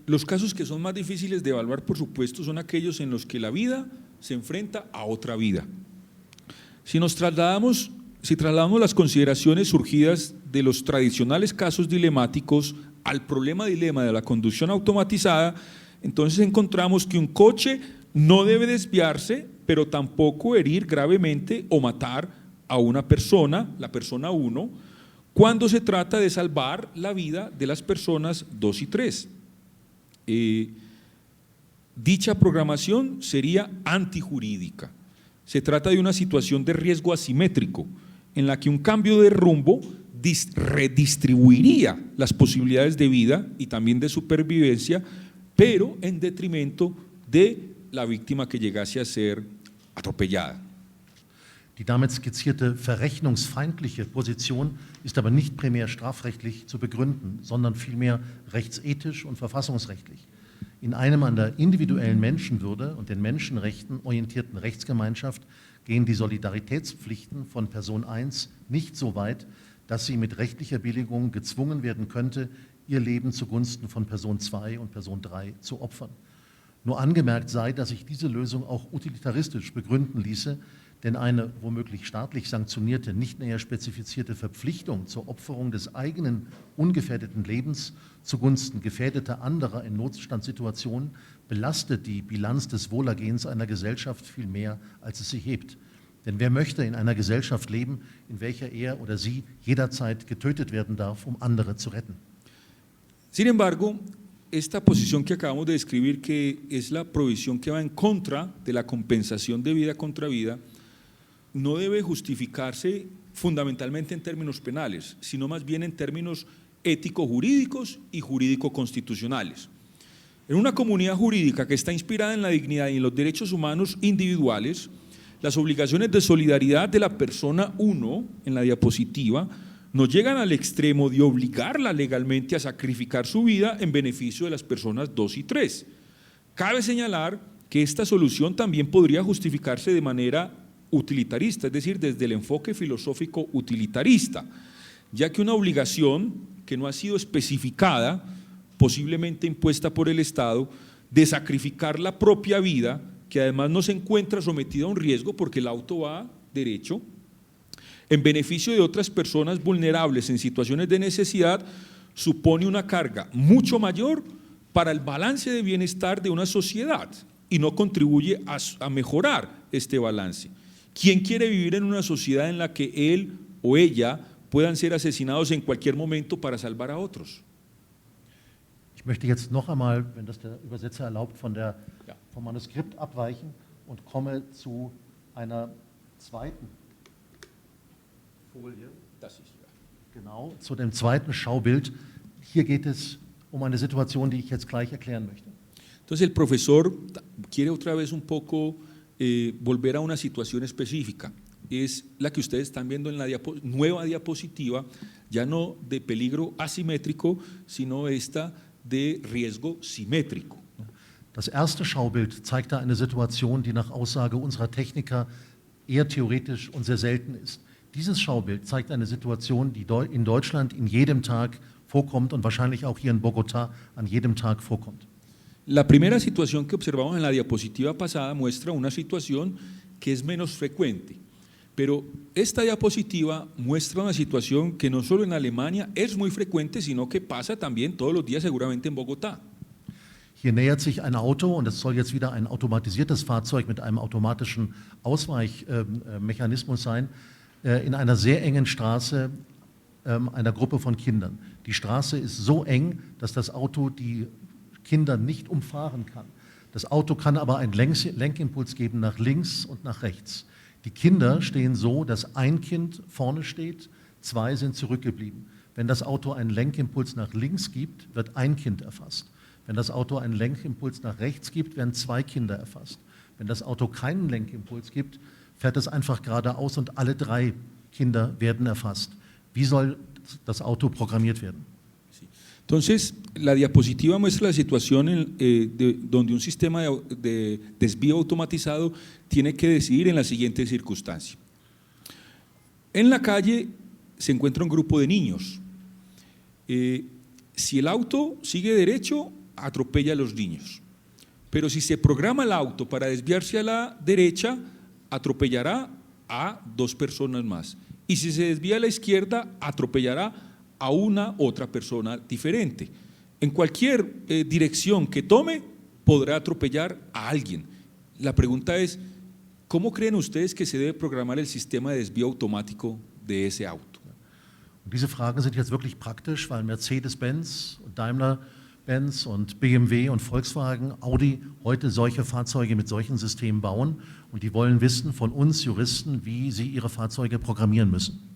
Los casos que son más difíciles de evaluar, por supuesto, son aquellos en los que la vida se enfrenta a otra vida. Si trasladamos las consideraciones surgidas de los tradicionales casos dilemáticos al dilema de la conducción automatizada, entonces encontramos que un coche no debe desviarse, pero tampoco herir gravemente o matar a una persona, la persona 1, cuando se trata de salvar la vida de las personas 2 y 3. Dicha programación sería antijurídica. Se trata de una situación de riesgo asimétrico, en la que un cambio de rumbo redistribuiría las posibilidades de vida y también de supervivencia, pero en detrimento de la víctima que llegase a ser atropellada. Die damit skizzierte verrechnungsfeindliche Position ist aber nicht primär strafrechtlich zu begründen, sondern vielmehr rechtsethisch und verfassungsrechtlich. In einem an der individuellen Menschenwürde und den Menschenrechten orientierten Rechtsgemeinschaft gehen die Solidaritätspflichten von Person 1 nicht so weit, dass sie mit rechtlicher Billigung gezwungen werden könnte, ihr Leben zugunsten von Person 2 und Person 3 zu opfern. Nur angemerkt sei, dass sich diese Lösung auch utilitaristisch begründen ließe, denn eine womöglich staatlich sanktionierte, nicht näher spezifizierte Verpflichtung zur Opferung des eigenen ungefährdeten Lebens zugunsten gefährdeter anderer in Notstandssituationen belastet die Bilanz des Wohlergehens einer Gesellschaft viel mehr, als es sie hebt. Denn wer möchte in einer Gesellschaft leben, in welcher er oder sie jederzeit getötet werden darf, um andere zu retten? Sin embargo, esta posición que acabamos de describir, que es la provisión que va en contra de la compensación de vida contra vida, no debe justificarse fundamentalmente en términos penales, sino más bien en términos ético-jurídicos y jurídico-constitucionales. En una comunidad jurídica que está inspirada en la dignidad y en los derechos humanos individuales, las obligaciones de solidaridad de la persona 1 en la diapositiva no llegan al extremo de obligarla legalmente a sacrificar su vida en beneficio de las personas 2 y 3. Cabe señalar que esta solución también podría justificarse de manera utilitarista, es decir, desde el enfoque filosófico utilitarista, ya que una obligación que no ha sido especificada, posiblemente impuesta por el Estado, de sacrificar la propia vida, que además no se encuentra sometida a un riesgo porque el auto va derecho, en beneficio de otras personas vulnerables en situaciones de necesidad, supone una carga mucho mayor para el balance de bienestar de una sociedad y no contribuye a mejorar este balance. ¿Quién quiere vivir en una sociedad en la que él o ella puedan ser asesinados en cualquier momento para salvar a otros? Ich möchte jetzt noch einmal, wenn das der Übersetzer erlaubt, vom Manuskript abweichen und komme zu einer zweiten Folie. Genau, zu dem zweiten Schaubild. Hier geht es um eine Situation, die ich jetzt gleich erklären möchte. Entonces el profesor quiere otra vez un poco volver a una situación específica. Es la que ustedes están viendo en la nueva diapositiva, ya no de peligro asimétrico, sino esta de riesgo simétrico. Das erste Schaubild zeigt da eine Situation, die nach Aussage unserer Techniker eher theoretisch und sehr selten ist. Dieses Schaubild zeigt eine Situation, die in Deutschland in jedem Tag vorkommt und wahrscheinlich auch hier in Bogotá an jedem Tag vorkommt. La primera situación que observamos en la diapositiva pasada muestra una situación que es menos frecuente, pero esta diapositiva muestra una situación que no solo en Alemania es muy frecuente, sino que pasa también todos los días seguramente en Bogotá. Hier nähert sich ein Auto, und es soll jetzt wieder ein automatisiertes Fahrzeug mit einem automatischen Ausweichmechanismus sein, in einer sehr engen Straße einer Gruppe von Kindern. Die Straße ist so eng, dass das Auto die Kinder nicht umfahren kann. Das Auto kann aber einen Lenkimpuls geben nach links und nach rechts. Die Kinder stehen so, dass ein Kind vorne steht, 2 sind zurückgeblieben. Wenn das Auto einen Lenkimpuls nach links gibt, wird ein Kind erfasst. Wenn das Auto einen Lenkimpuls nach rechts gibt, werden 2 Kinder erfasst. Wenn das Auto keinen Lenkimpuls gibt, fährt es einfach geradeaus und alle 3 Kinder werden erfasst. Wie soll das Auto programmiert werden? Entonces, la diapositiva muestra la situación donde un sistema de desvío automatizado tiene que decidir en la siguiente circunstancia. En la calle se encuentra un grupo de niños. Si el auto sigue derecho, atropella a los niños. Pero si se programa el auto para desviarse a la derecha, atropellará a 2 personas más. Y si se desvía a la izquierda, atropellará a una otra persona diferente. En cualquier dirección que tome, podrá atropellar a alguien. La pregunta es, ¿cómo creen ustedes que se debe programar el sistema de desvío automático de ese auto? Und diese Fragen sind jetzt wirklich praktisch, weil Mercedes-Benz, Daimler-Benz und BMW und Volkswagen, Audi heute solche Fahrzeuge mit solchen Systemen bauen und die wollen wissen von uns Juristen, wie sie ihre Fahrzeuge programmieren müssen.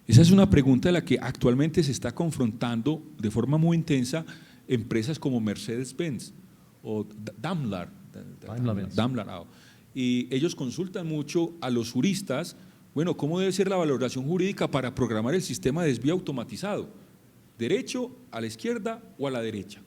Esa es una pregunta a la que actualmente se está confrontando de forma muy intensa empresas como Mercedes-Benz o Daimler. Y ellos consultan mucho a los juristas, bueno, ¿cómo debe ser la valoración jurídica para programar el sistema de desvío automatizado? ¿Derecho, a la izquierda o a la derecha?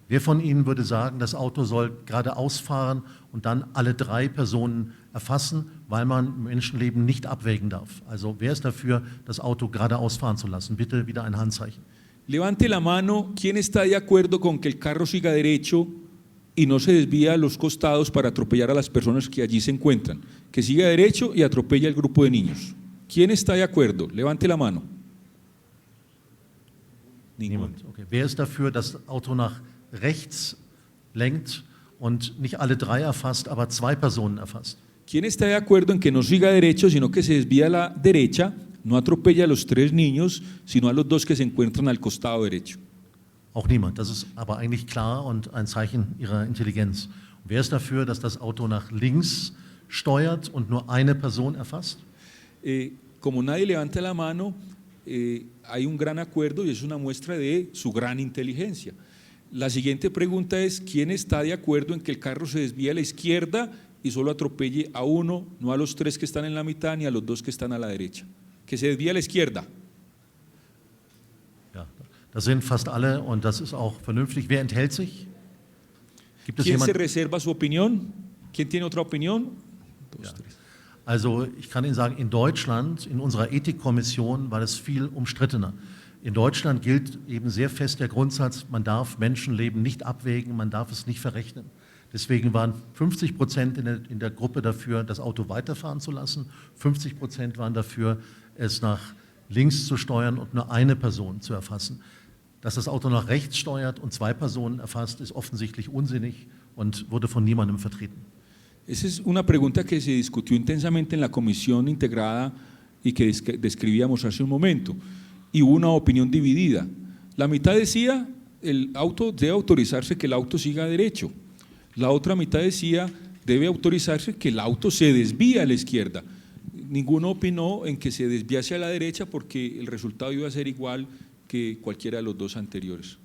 Wer von Ihnen würde sagen, das Auto soll geradeaus fahren und dann alle 3 Personen erfassen, weil man Menschenleben nicht abwägen darf? Also wer ist dafür, das Auto geradeaus fahren zu lassen? Bitte wieder ein Handzeichen. Levante la mano, ¿quién está de acuerdo con que el carro siga derecho y no se desvía a los costados para atropellar a las personas que allí se encuentran? Que siga derecho y atropella al grupo de niños. ¿Quién está de acuerdo? Levante la mano. Niemand. Okay. Wer ist dafür, dass das Auto nach rechts lenkt und nicht alle 3 erfasst, aber 2 Personen erfasst? ¿Quién está de acuerdo en que no siga derecho, sino que se desvía a la derecha, no atropella a los 3 niños, sino a los 2 que se encuentran al costado derecho? Auch niemand. Das ist aber eigentlich klar und ein Zeichen ihrer Intelligenz. Und wer ist dafür, dass das Auto nach links steuert und nur eine Person erfasst? Como nadie levanta la mano, hay un gran acuerdo y es una muestra de su gran inteligencia. La siguiente pregunta es, ¿quién está de acuerdo en que el carro se desvíe a la izquierda y solo atropelle a uno, no a los 3 que están en la mitad ni a los 2 que están a la derecha? Que se desvíe a la izquierda. Ja, das sind fast alle und das ist auch vernünftig. Wer enthält sich? Gibt es ¿Quién se jemand? reserva su opinión? ¿Quién tiene otra opinión? 2, Ja. 3. Also ich kann Ihnen sagen, in Deutschland, in unserer Ethikkommission war das viel umstrittener. In Deutschland gilt eben sehr fest der Grundsatz, man darf Menschenleben nicht abwägen, man darf es nicht verrechnen. Deswegen waren 50% in der Gruppe dafür, das Auto weiterfahren zu lassen, 50% waren dafür, es nach links zu steuern und nur eine Person zu erfassen. Dass das Auto nach rechts steuert und 2 Personen erfasst, ist offensichtlich unsinnig und wurde von niemandem vertreten. Esa es una pregunta que se discutió intensamente en la comisión integrada y que describíamos hace un momento. Y hubo una opinión dividida. La mitad decía, el auto debe autorizarse que el auto siga derecho. La otra mitad decía, debe autorizarse que el auto se desvíe a la izquierda. Ninguno opinó en que se desviase a la derecha porque el resultado iba a ser igual que cualquiera de los 2 anteriores.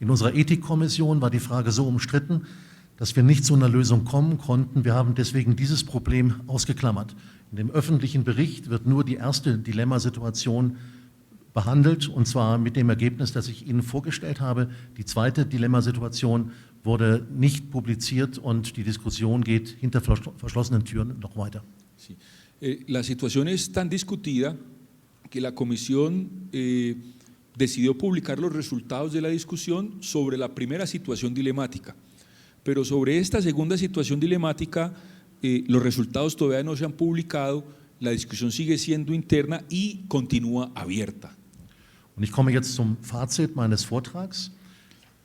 In unserer Ethikkommission war die Frage so umstritten, dass wir nicht zu einer Lösung kommen konnten. Wir haben deswegen dieses Problem ausgeklammert. In dem öffentlichen Bericht wird nur die erste Dilemmasituation behandelt, und zwar mit dem Ergebnis, das ich Ihnen vorgestellt habe. Die zweite Dilemmasituation wurde nicht publiziert und die Diskussion geht hinter verschlossenen Türen noch weiter. Sí. La situación es tan discutida que la comisión decidió publicar los resultados de la discusión sobre la primera situación dilemática. Pero sobre esta segunda situación dilemática, los resultados todavía no se han publicado, la discusión sigue siendo interna y continúa abierta. Und ich komme jetzt zum Fazit meines Vortrags.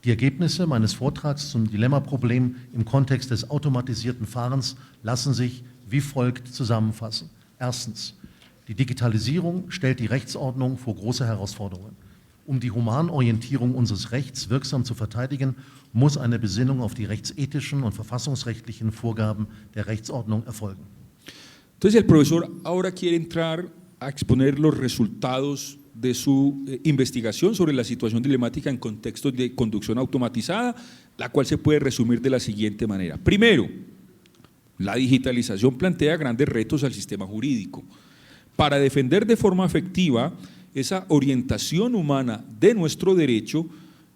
Die Ergebnisse meines Vortrags zum Dilemmaproblem im Kontext des automatisierten Fahrens lassen sich wie folgt zusammenfassen. Erstens, die Digitalisierung stellt die Rechtsordnung vor große Herausforderungen. Um die Humanorientierung unseres Rechts wirksam zu verteidigen, muss eine Besinnung auf die rechtsethischen und verfassungsrechtlichen Vorgaben der Rechtsordnung erfolgen. Entonces el profesor ahora quiere entrar a exponer los resultados de su investigación sobre la situación dilemática en contextos de conducción automatizada, la cual se puede resumir de la siguiente manera. Primero, la digitalización plantea grandes retos al sistema jurídico. Para defender de forma efectiva esa orientación humana de nuestro derecho,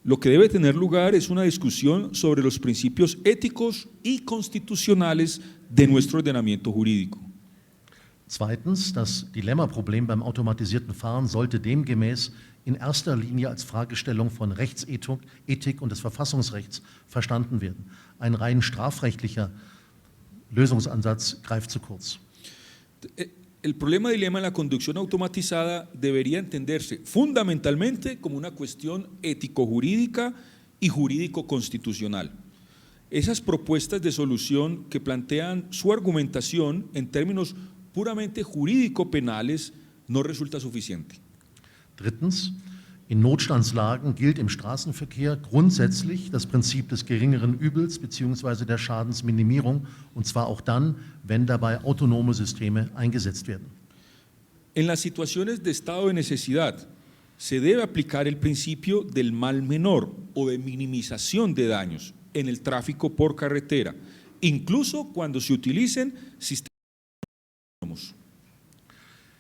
lo que debe tener lugar es una discusión sobre los principios éticos y constitucionales de nuestro ordenamiento jurídico. Zweitens, das Dilemmaproblem beim automatisierten Fahren sollte demgemäß in erster Linie als Fragestellung von Rechtsethik und des Verfassungsrechts verstanden werden. Ein rein strafrechtlicher Lösungsansatz greift zu kurz. El problema del dilema en la conducción automatizada debería entenderse fundamentalmente como una cuestión ético-jurídica y jurídico-constitucional. Esas propuestas de solución que plantean su argumentación en términos puramente jurídico-penales no resulta suficiente. Drittens, in Notstandslagen gilt im Straßenverkehr grundsätzlich das Prinzip des geringeren Übels bzw. der Schadensminimierung, und zwar auch dann, wenn dabei autonome Systeme eingesetzt werden. En las situaciones de estado de necesidad se debe aplicar el principio del mal menor o de minimización de daños en el tráfico por carretera, incluso cuando se utilicen sistemas autónomos.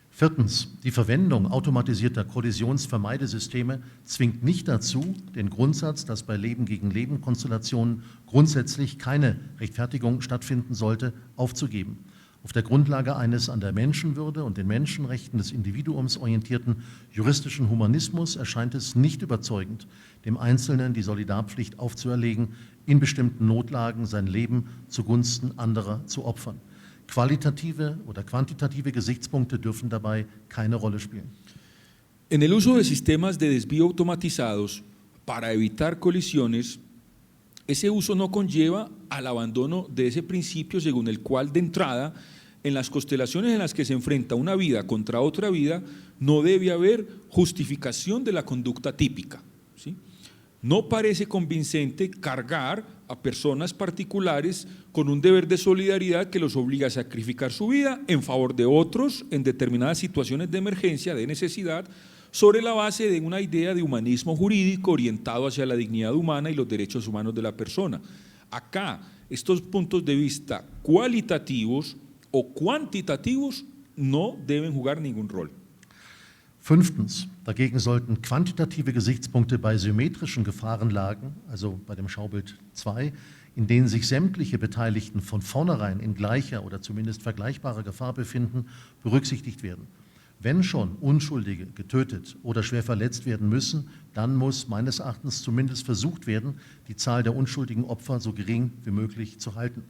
Viertens, die Verwendung automatisierter Kollisionsvermeidesysteme zwingt nicht dazu, den Grundsatz, dass bei Leben-gegen-Leben-Konstellationen grundsätzlich keine Rechtfertigung stattfinden sollte, aufzugeben. Auf der Grundlage eines an der Menschenwürde und den Menschenrechten des Individuums orientierten juristischen Humanismus erscheint es nicht überzeugend, dem Einzelnen die Solidarpflicht aufzuerlegen, in bestimmten Notlagen sein Leben zugunsten anderer zu opfern. Qualitative oder quantitative Gesichtspunkte dürfen dabei keine Rolle spielen. En el uso de sistemas de desvío automatizados para evitar colisiones, ese uso no conlleva al abandono de ese principio según el cual de entrada, en las constelaciones en las que se enfrenta una vida contra otra vida, no debe haber justificación de la conducta típica, ¿sí? No parece convincente cargar a personas particulares con un deber de solidaridad que los obliga a sacrificar su vida en favor de otros en determinadas situaciones de emergencia, de necesidad, sobre la base de una idea de humanismo jurídico orientado hacia la dignidad humana y los derechos humanos de la persona. Acá, estos puntos de vista cualitativos o cuantitativos no deben jugar ningún rol. Fünftens, dagegen sollten quantitative Gesichtspunkte bei symmetrischen Gefahrenlagen, also bei dem Schaubild 2, in denen sich sämtliche Beteiligten von vornherein in gleicher oder zumindest vergleichbarer Gefahr befinden, berücksichtigt werden. Wenn schon Unschuldige getötet oder schwer verletzt werden müssen, dann muss meines Erachtens zumindest versucht werden, die Zahl der unschuldigen Opfer so gering wie möglich zu halten.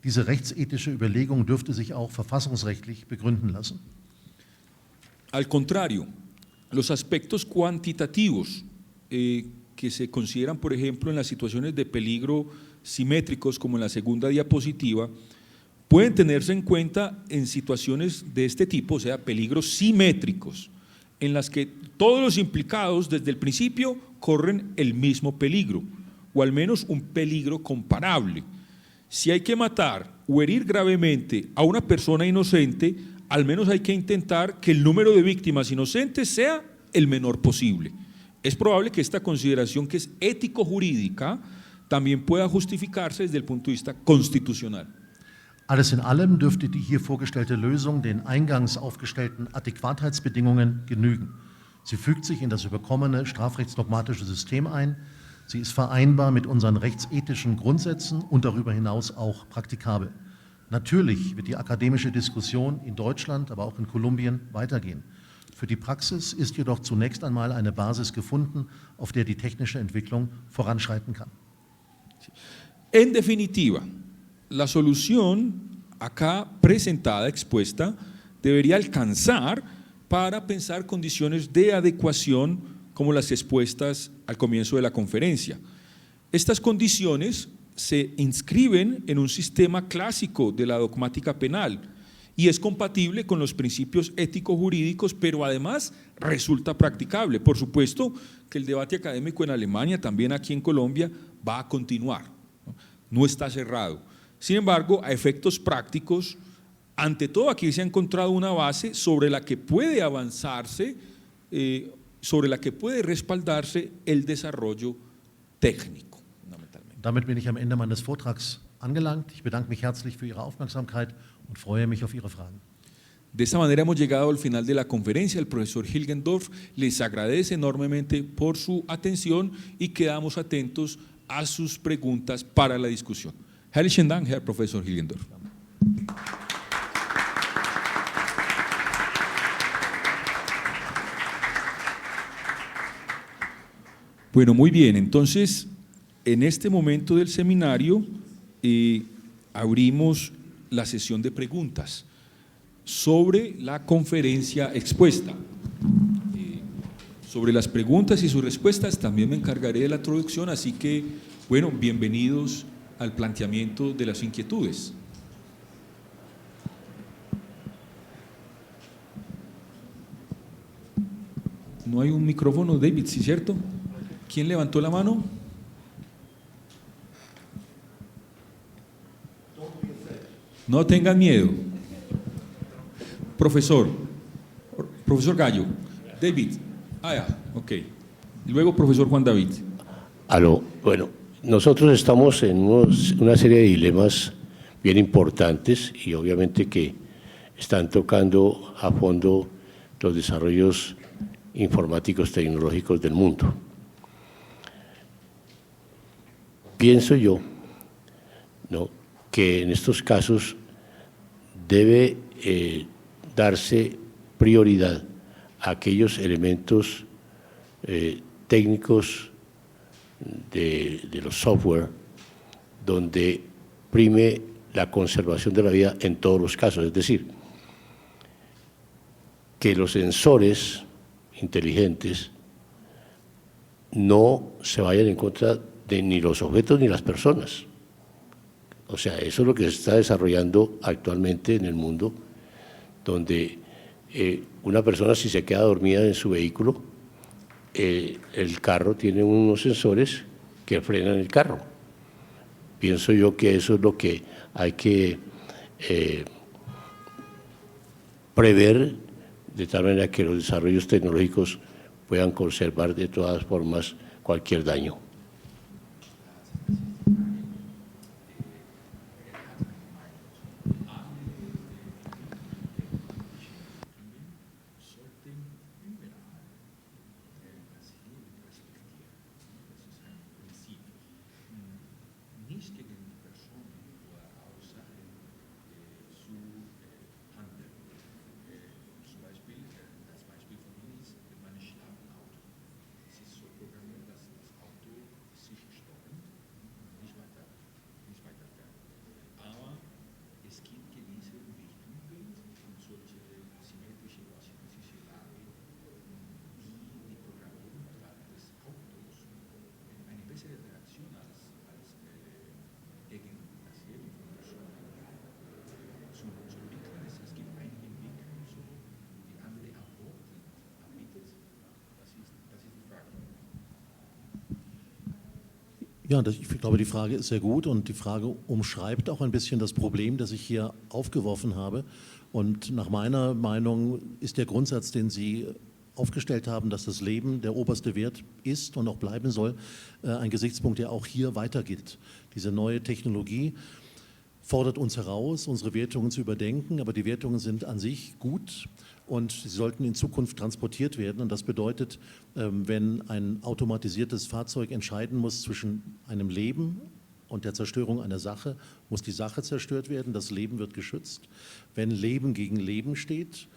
Diese rechtsethische Überlegung dürfte sich auch verfassungsrechtlich begründen lassen. Al contrario, los aspectos cuantitativos que se consideran, por ejemplo, en las situaciones de peligro simétricos, como en la segunda diapositiva, pueden tenerse en cuenta en situaciones de este tipo, o sea, peligros simétricos, en las que todos los implicados desde el principio corren el mismo peligro, o al menos un peligro comparable. Si hay que matar o herir gravemente a una persona inocente, al menos hay que intentar que el número de víctimas inocentes sea el menor posible. Es probable que esta consideración, que es ético-jurídica, también pueda justificarse desde el punto de vista constitucional. Alles in allem dürfte die hier vorgestellte Lösung den eingangs aufgestellten Adäquatheitsbedingungen genügen. Sie fügt sich in das überkommene strafrechtsdogmatische System ein. Sie ist vereinbar mit unseren rechtsethischen Grundsätzen und darüber hinaus auch praktikabel. Natürlich wird die akademische Diskussion in Deutschland, aber auch in Kolumbien weitergehen. Für die Praxis ist jedoch zunächst einmal eine Basis gefunden, auf der die technische Entwicklung voranschreiten kann. En definitiva, la solución acá presentada, expuesta, debería alcanzar para pensar condiciones de adecuación como las expuestas al comienzo de la conferencia. Estas condiciones se inscriben en un sistema clásico de la dogmática penal y es compatible con los principios ético-jurídicos, pero además resulta practicable. Por supuesto que el debate académico en Alemania, también aquí en Colombia, va a continuar, no está cerrado. Sin embargo, a efectos prácticos, ante todo aquí se ha encontrado una base sobre la que puede avanzarse sobre la que puede respaldarse el desarrollo técnico, fundamentalmente. Damit bin ich am Ende meines Vortrags angelangt. Ich bedanke mich herzlich für Ihre Aufmerksamkeit und freue mich auf Ihre Fragen. De esta manera hemos llegado al final de la conferencia. El profesor Hilgendorf les agradece enormemente por su atención y quedamos atentos a sus preguntas para la discusión. Herzlichen Dank, Herr Professor Hilgendorf. Bueno, muy bien. Entonces, en este momento del seminario abrimos la sesión de preguntas sobre la conferencia expuesta. Sobre las preguntas y sus respuestas también me encargaré de la introducción, así que, bueno, bienvenidos al planteamiento de las inquietudes. No hay un micrófono, David, ¿sí, cierto? ¿Quién levantó la mano? No tengan miedo. Profesor Gallo, David, ok. Y luego profesor Juan David. Bueno, nosotros estamos en una serie de dilemas bien importantes y obviamente que están tocando a fondo los desarrollos informáticos tecnológicos del mundo. Pienso yo, ¿no?, que en estos casos debe darse prioridad a aquellos elementos técnicos de los software donde prime la conservación de la vida en todos los casos, es decir, que los sensores inteligentes no se vayan en contra de ni los objetos ni las personas. O sea, eso es lo que se está desarrollando actualmente en el mundo, donde una persona, si se queda dormida en su vehículo, el carro tiene unos sensores que frenan el carro. Pienso yo que eso es lo que hay que prever, de tal manera que los desarrollos tecnológicos puedan conservar de todas formas cualquier daño. Ja, ich glaube, die Frage ist sehr gut und die Frage umschreibt auch ein bisschen das Problem, das ich hier aufgeworfen habe. Und nach meiner Meinung ist der Grundsatz, den Sie aufgestellt haben, dass das Leben der oberste Wert ist und auch bleiben soll, ein Gesichtspunkt, der auch hier weiter gilt. Diese neue Technologie fordert uns heraus, unsere Wertungen zu überdenken, aber die Wertungen sind an sich gut und sie sollten in Zukunft transportiert werden. Und das bedeutet, wenn ein automatisiertes Fahrzeug entscheiden muss zwischen einem Leben und der Zerstörung einer Sache, muss die Sache zerstört werden, das Leben wird geschützt. Wenn Leben gegen Leben steht,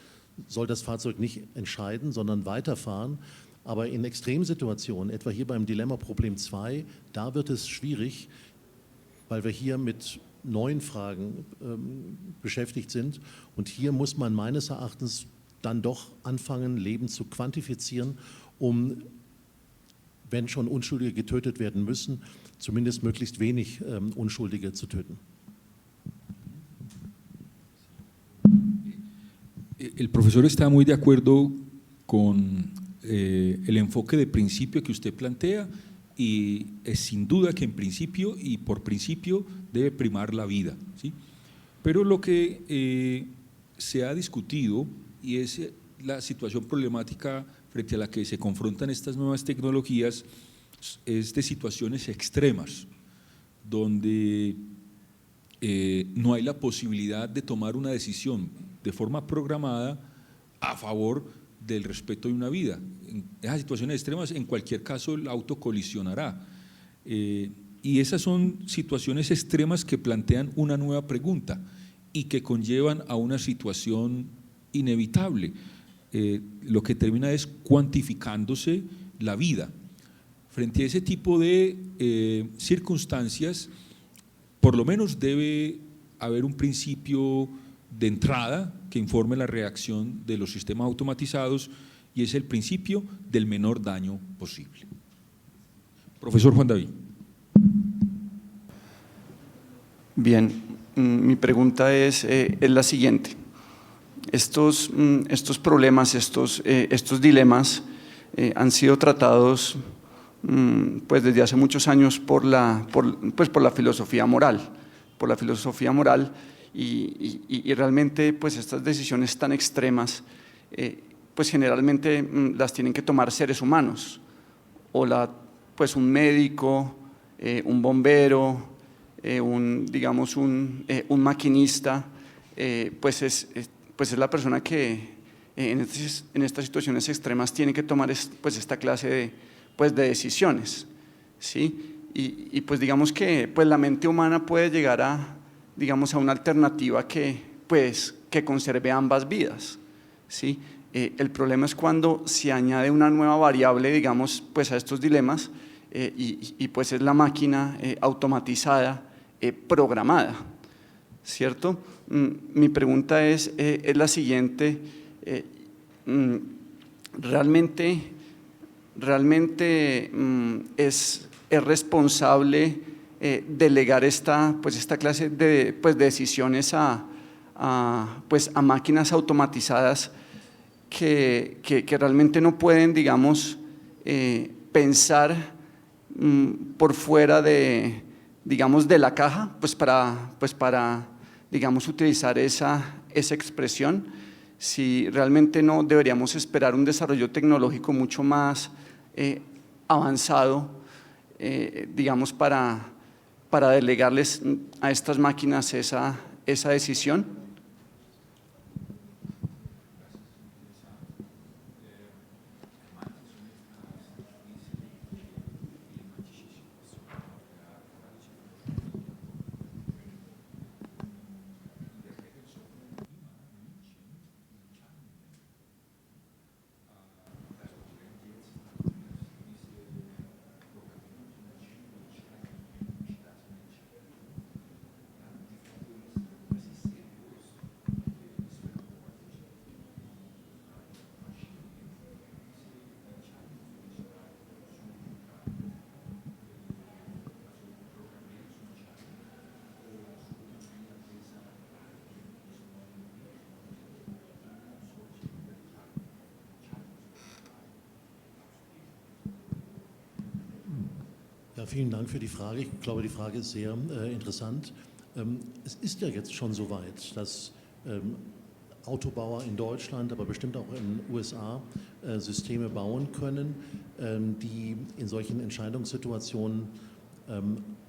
soll das Fahrzeug nicht entscheiden, sondern weiterfahren. Aber in Extremsituationen, etwa hier beim Dilemma-Problem 2, da wird es schwierig, weil wir hier mit neuen Fragen beschäftigt sind. Und hier muss man meines Erachtens dann doch anfangen, Leben zu quantifizieren, um, wenn schon Unschuldige getötet werden müssen, zumindest möglichst wenig Unschuldige zu töten. El profesor está muy de acuerdo con el enfoque de principio que usted plantea y es sin duda que en principio y por principio debe primar la vida, ¿sí? Pero lo que se ha discutido y es la situación problemática frente a la que se confrontan estas nuevas tecnologías es de situaciones extremas, donde no hay la posibilidad de tomar una decisión de forma programada a favor del respeto de una vida. En esas situaciones extremas, en cualquier caso, el auto colisionará. Y esas son situaciones extremas que plantean una nueva pregunta y que conllevan a una situación inevitable. Lo que termina es cuantificándose la vida. Frente a ese tipo de circunstancias, por lo menos debe haber un principio de entrada que informe la reacción de los sistemas automatizados, y es el principio del menor daño posible. Profesor Juan David. Bien, mi pregunta es la siguiente. Estos problemas, estos dilemas han sido tratados pues desde hace muchos años por la filosofía moral, y realmente pues estas decisiones tan extremas pues generalmente las tienen que tomar seres humanos, pues un médico, un bombero, un maquinista, pues es la persona que en estas situaciones extremas tiene que tomar pues esta clase de decisiones, ¿sí? Y pues digamos que pues la mente humana puede llegar a una alternativa que conserve ambas vidas, ¿sí? El problema es cuando se añade una nueva variable, digamos, pues a estos dilemas, y pues es la máquina automatizada, programada, ¿cierto? Mi pregunta es la siguiente: ¿realmente es responsable delegar esta clase de decisiones a máquinas automatizadas que realmente no pueden, digamos, pensar por fuera de la caja, pues para digamos, utilizar esa expresión? Si realmente no deberíamos esperar un desarrollo tecnológico mucho más avanzado, digamos, para delegarles a estas máquinas esa decisión. Ja, vielen Dank für die Frage. Ich glaube, die Frage ist sehr interessant. Es ist ja jetzt schon so weit, dass Autobauer in Deutschland, aber bestimmt auch in den USA Systeme bauen können, die in solchen Entscheidungssituationen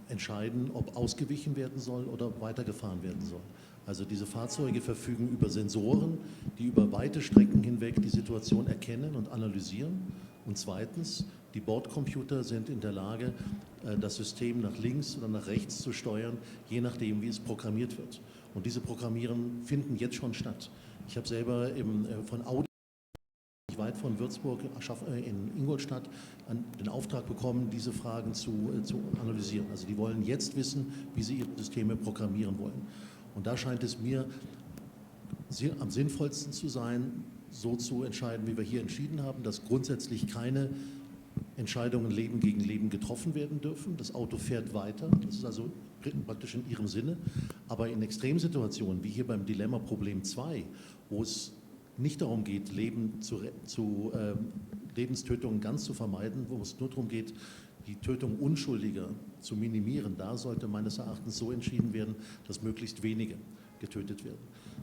entscheiden, ob ausgewichen werden soll oder weitergefahren werden soll. Also diese Fahrzeuge verfügen über Sensoren, die über weite Strecken hinweg die Situation erkennen und analysieren. Und zweitens, die Bordcomputer sind in der Lage, das System nach links oder nach rechts zu steuern, je nachdem, wie es programmiert wird. Und diese Programmieren finden jetzt schon statt. Ich habe selber von Audi, weit von Würzburg in Ingolstadt, den Auftrag bekommen, diese Fragen zu analysieren. Also die wollen jetzt wissen, wie sie ihre Systeme programmieren wollen. Und da scheint es mir am sinnvollsten zu sein, so zu entscheiden, wie wir hier entschieden haben, dass grundsätzlich keine Entscheidungen Leben gegen Leben getroffen werden dürfen. Das Auto fährt weiter, das ist also praktisch in ihrem Sinne. Aber in Extremsituationen, wie hier beim Dilemma Problem 2, wo es nicht darum geht, Lebenstötungen ganz zu vermeiden, wo es nur darum geht, die Tötung Unschuldiger zu minimieren, da sollte meines Erachtens so entschieden werden, dass möglichst wenige getötet werden.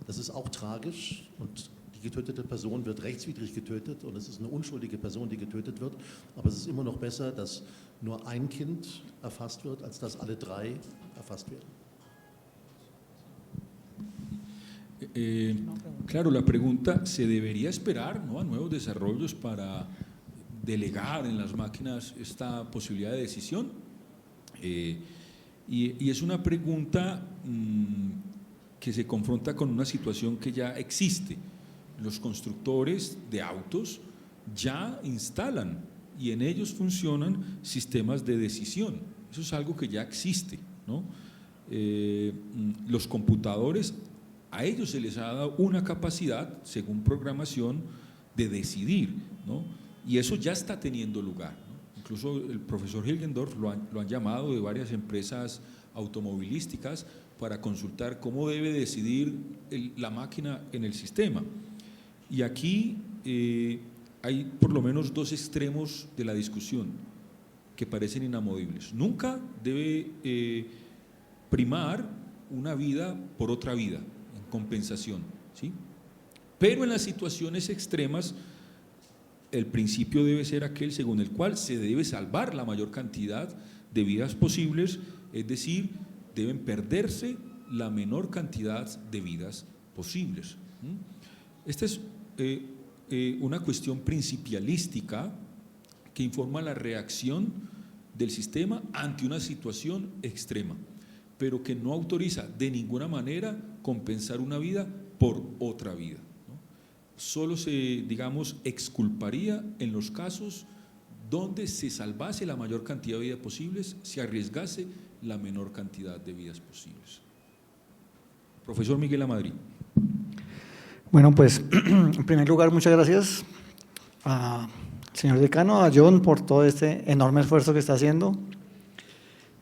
Das ist auch tragisch und die getötete Person wird rechtswidrig getötet und es ist eine unschuldige Person, die getötet wird. Aber es ist immer noch besser, dass nur ein Kind erfasst wird, als dass alle 3 erfasst werden. Claro, la pregunta, ¿se debería esperar, ¿no?, a nuevos desarrollos para delegar en las máquinas esta posibilidad de decisión? Y es una pregunta que se confronta con una situación que ya existe. Los constructores de autos ya instalan y en ellos funcionan sistemas de decisión. Eso es algo que ya existe, ¿no? Los computadores, a ellos se les ha dado una capacidad, según programación, de decidir, ¿no? Y eso ya está teniendo lugar, ¿no? Incluso el profesor Hilgendorf lo han llamado de varias empresas automovilísticas para consultar cómo debe decidir la máquina en el sistema. Y aquí hay por lo menos 2 extremos de la discusión que parecen inamovibles. Nunca debe primar una vida por otra vida, en compensación, ¿sí? Pero en las situaciones extremas, el principio debe ser aquel según el cual se debe salvar la mayor cantidad de vidas posibles, es decir, deben perderse la menor cantidad de vidas posibles. Esta es una cuestión principialística que informa la reacción del sistema ante una situación extrema, pero que no autoriza de ninguna manera compensar una vida por otra vida, ¿no? Solo se, digamos, exculparía en los casos donde se salvase la mayor cantidad de vidas posibles, se arriesgase la menor cantidad de vidas posibles. Profesor Miguel Lamadrid. Bueno, pues en primer lugar, muchas gracias al señor decano, a John, por todo este enorme esfuerzo que está haciendo.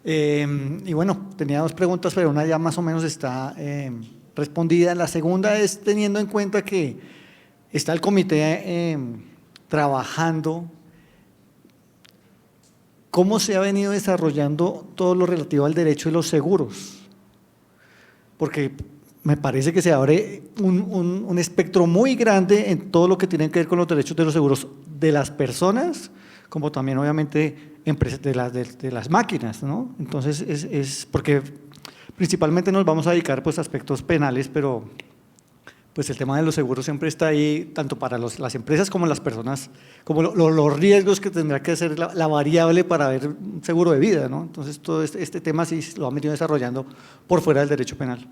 Y bueno, tenía 2 preguntas, pero una ya más o menos está respondida. La segunda es teniendo en cuenta que está el comité trabajando. ¿Cómo se ha venido desarrollando todo lo relativo al derecho de los seguros? Porque me parece que se abre un espectro muy grande en todo lo que tiene que ver con los derechos de los seguros de las personas, como también obviamente de las máquinas, ¿no? Entonces es porque principalmente nos vamos a dedicar pues a aspectos penales, pero pues el tema de los seguros siempre está ahí, tanto para las empresas como las personas, como los riesgos que tendrá que ser la variable para ver un seguro de vida, ¿no? Entonces todo este tema sí lo han venido desarrollando por fuera del derecho penal.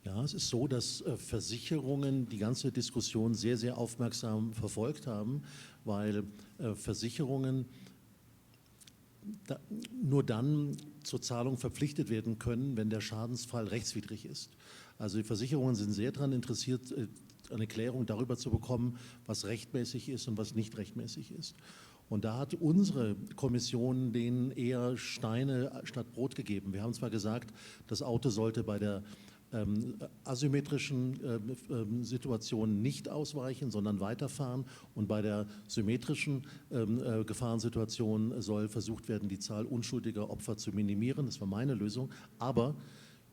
Ja, es ist so, dass Versicherungen die ganze Diskussion sehr, sehr aufmerksam verfolgt haben, weil Versicherungen nur dann zur Zahlung verpflichtet werden können, wenn der Schadensfall rechtswidrig ist. Also die Versicherungen sind sehr daran interessiert, eine Klärung darüber zu bekommen, was rechtmäßig ist und was nicht rechtmäßig ist. Und da hat unsere Kommission denen eher Steine statt Brot gegeben. Wir haben zwar gesagt, das Auto sollte bei der asymmetrischen Situation nicht ausweichen, sondern weiterfahren, und bei der symmetrischen Gefahrensituation soll versucht werden, die Zahl unschuldiger Opfer zu minimieren. Das war meine Lösung, aber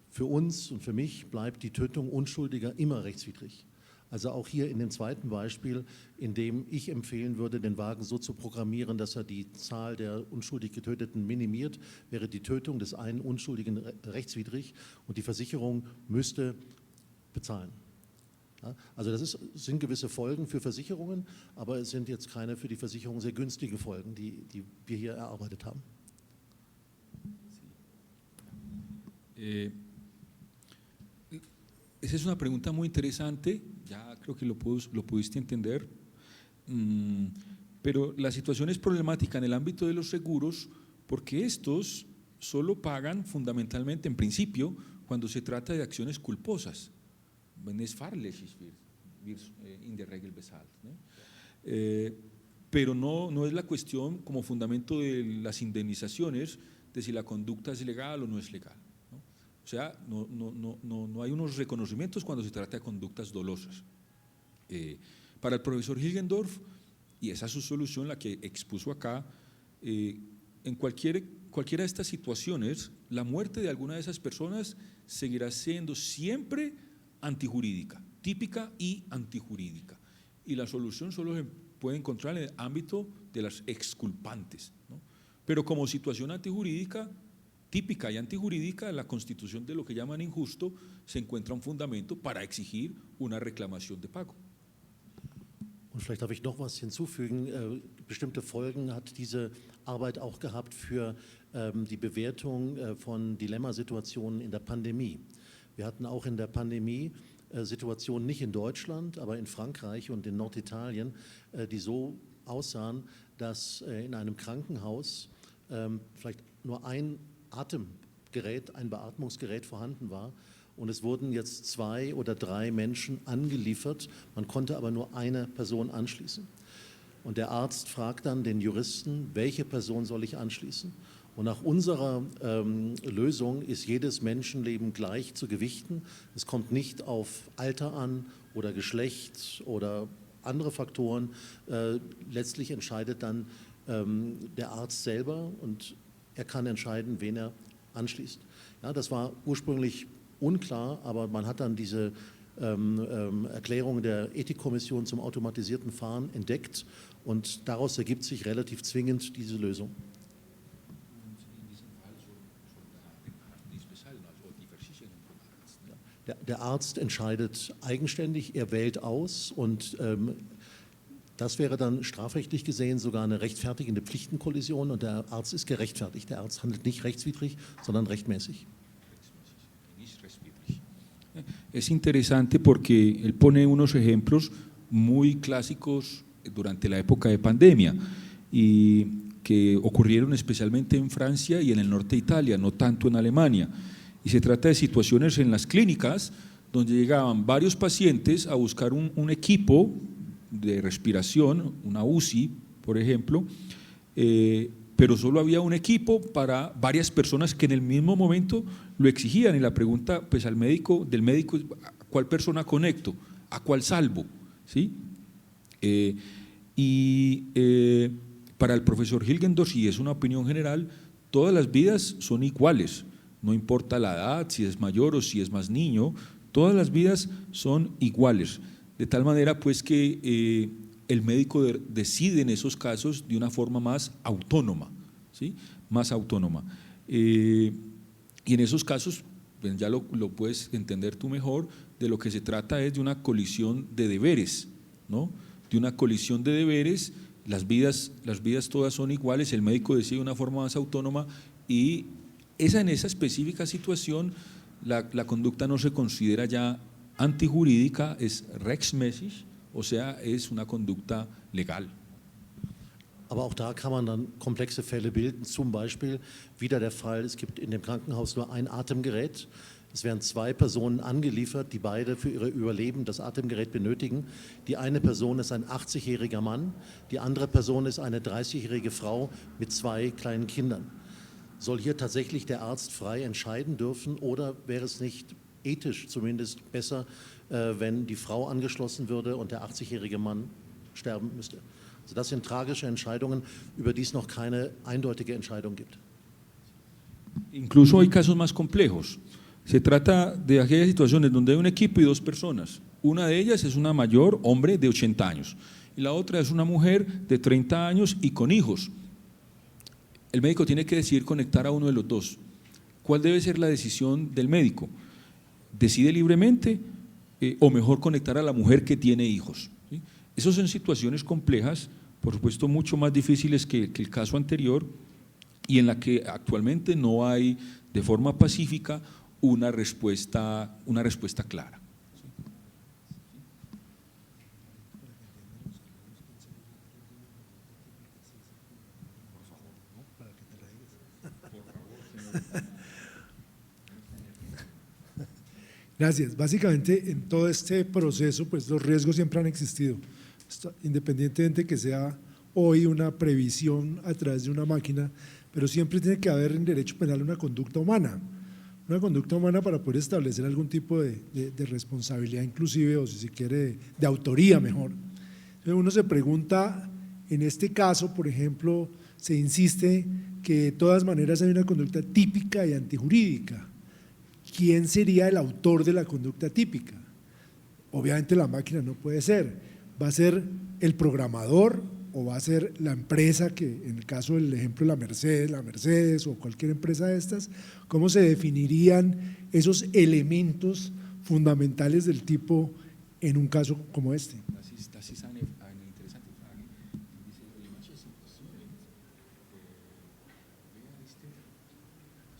für uns und für mich bleibt die Tötung Unschuldiger immer rechtswidrig. Also auch hier in dem zweiten Beispiel, in dem ich empfehlen würde, den Wagen so zu programmieren, dass er die Zahl der unschuldig Getöteten minimiert, wäre die Tötung des einen Unschuldigen rechtswidrig und die Versicherung müsste bezahlen. Ja, also das sind gewisse Folgen für Versicherungen, aber es sind jetzt keine für die Versicherung sehr günstige Folgen, die wir hier erarbeitet haben. Esa es una pregunta muy interesante, ya creo que lo pudiste entender, pero la situación es problemática en el ámbito de los seguros porque estos solo pagan fundamentalmente, en principio, cuando se trata de acciones culposas. In der Regel bezahlt, ¿no? pero no es la cuestión como fundamento de las indemnizaciones de si la conducta es legal o no es legal, ¿no? O sea, no hay unos reconocimientos cuando se trata de conductas dolosas. Para el profesor Hilgendorf, y esa es su solución, la que expuso acá, en cualquiera de estas situaciones, la muerte de alguna de esas personas seguirá siendo siempre antijurídica, típica y antijurídica. Y la solución solo se puede encontrar en el ámbito de las exculpantes, ¿no? Pero como situación antijurídica, típica y antijurídica, la constitución de lo que llaman injusto se encuentra un fundamento para exigir una reclamación de pago. Und vielleicht darf ich noch was hinzufügen. Bestimmte Folgen hat diese Arbeit auch gehabt für die Bewertung von Dilemmasituationen in der Pandemie. Wir hatten auch in der Pandemie Situationen, nicht in Deutschland, aber in Frankreich und in Norditalien, die so aussahen, dass in einem Krankenhaus vielleicht nur ein Atemgerät, ein Beatmungsgerät vorhanden war. Und es wurden jetzt 2 oder 3 Menschen angeliefert, man konnte aber nur eine Person anschließen. Und der Arzt fragt dann den Juristen, welche Person soll ich anschließen? Und nach unserer Lösung ist jedes Menschenleben gleich zu gewichten. Es kommt nicht auf Alter an oder Geschlecht oder andere Faktoren. Letztlich entscheidet dann der Arzt selber und er kann entscheiden, wen er anschließt. Ja, das war ursprünglich unklar, aber man hat dann diese Erklärung der Ethikkommission zum automatisierten Fahren entdeckt und daraus ergibt sich relativ zwingend diese Lösung. Der Arzt entscheidet eigenständig, er wählt aus und das wäre dann strafrechtlich gesehen sogar eine rechtfertigende Pflichtenkollision und der Arzt ist gerechtfertigt. Der Arzt handelt nicht rechtswidrig, sondern rechtmäßig. Es interesante porque él pone unos ejemplos muy clásicos durante la época de pandemia y que ocurrieron especialmente en Francia y en el norte de Italia, no tanto en Alemania. Y se trata de situaciones en las clínicas donde llegaban varios pacientes a buscar un equipo de respiración, una UCI, por ejemplo, pero solo había un equipo para varias personas que en el mismo momento lo exigían. Y la pregunta pues, del médico es: ¿a cuál persona conecto? ¿A cuál salvo? ¿Sí? Para el profesor Hilgendorf, y es una opinión general, todas las vidas son iguales, no importa la edad, si es mayor o si es más niño, todas las vidas son iguales, de tal manera pues que el médico decide en esos casos de una forma más autónoma, ¿sí? Más autónoma. Y en esos casos, pues ya lo puedes entender tú mejor, de lo que se trata es de una colisión de deberes, ¿no? De una colisión de deberes, las vidas todas son iguales, el médico decide de una forma más autónoma y en esa específica situación la conducta no se considera ya antijurídica, es rechtsmäßig, o sea, es una conducta legal. Aber auch da kann man dann komplexe Fälle bilden, zum Beispiel wieder der Fall, es gibt in dem Krankenhaus nur ein Atemgerät, es werden 2 Personen angeliefert, die beide für ihr Überleben das Atemgerät benötigen. Die eine Person ist ein 80-jähriger Mann, die andere Person ist eine 30-jährige Frau mit 2 kleinen Kindern. Soll hier tatsächlich der Arzt frei entscheiden dürfen oder wäre es nicht ethisch zumindest besser, wenn die Frau angeschlossen würde und der 80-jährige Mann sterben müsste? Also das sind tragische Entscheidungen, über die es noch keine eindeutige Entscheidung gibt. Incluso hay casos más complejos. Se trata de aquellas situaciones donde hay un equipo y 2 personas. Una de ellas es una mayor, hombre de 80 años, y la otra es una mujer de 30 años y con hijos. El médico tiene que decidir conectar a uno de los 2. ¿Cuál debe ser la decisión del médico? ¿Decide libremente o mejor conectar a la mujer que tiene hijos? ¿Sí? Esas son situaciones complejas, por supuesto mucho más difíciles que el caso anterior y en la que actualmente no hay de forma pacífica una respuesta clara. Gracias. Básicamente en todo este proceso pues los riesgos siempre han existido, independientemente que sea hoy una previsión a través de una máquina, pero siempre tiene que haber en derecho penal una conducta humana para poder establecer algún tipo de responsabilidad inclusive, o si se quiere, de autoría mejor. Entonces uno se pregunta, en este caso, por ejemplo, se insiste que de todas maneras hay una conducta típica y antijurídica. ¿Quién sería el autor de la conducta típica? Obviamente la máquina no puede ser, va a ser el programador o va a ser la empresa que, en el caso del ejemplo de la Mercedes o cualquier empresa de estas, ¿cómo se definirían esos elementos fundamentales del tipo en un caso como este? Das ist eine interessante Frage. In manchen Situationen, wer ist das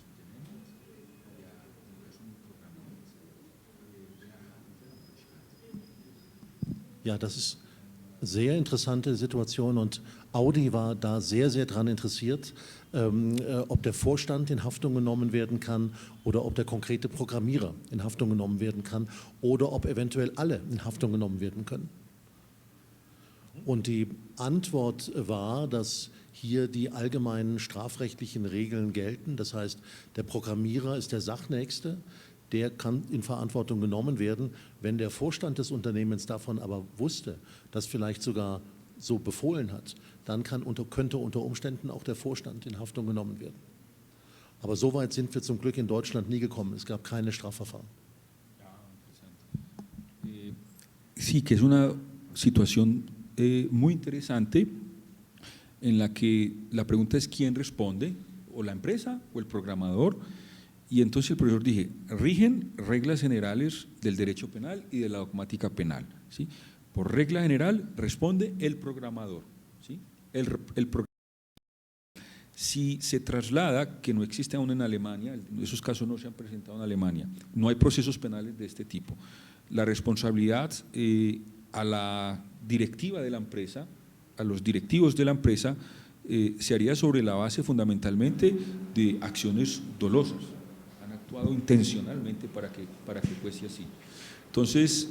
Unternehmen, der schon programmiert, wer hat die Möglichkeit? Ja, das ist eine sehr interessante Situation und Audi war da sehr, sehr daran interessiert, ob der Vorstand in Haftung genommen werden kann oder ob der konkrete Programmierer in Haftung genommen werden kann oder ob eventuell alle in Haftung genommen werden können. Und die Antwort war, dass hier die allgemeinen strafrechtlichen Regeln gelten. Das heißt, der Programmierer ist der Sachnächste, der kann in Verantwortung genommen werden. Wenn der Vorstand des Unternehmens davon aber wusste, das vielleicht sogar so befohlen hat, dann könnte unter Umständen auch der Vorstand in Haftung genommen werden. Aber so weit sind wir zum Glück in Deutschland nie gekommen. Es gab keine Strafverfahren. Sí, que es una situación muy interesante en la que la pregunta es quién responde, o la empresa o el programador, y entonces el profesor dije, rigen reglas generales del derecho penal y de la dogmática penal, ¿sí? Por regla general responde el programador, ¿sí? Si se traslada, que no existe aún en Alemania, esos casos no se han presentado en Alemania, no hay procesos penales de este tipo, la responsabilidad a la directiva de la empresa, a los directivos de la empresa, se haría sobre la base fundamentalmente de acciones dolosas, han actuado intencionalmente para que fuese así. Entonces,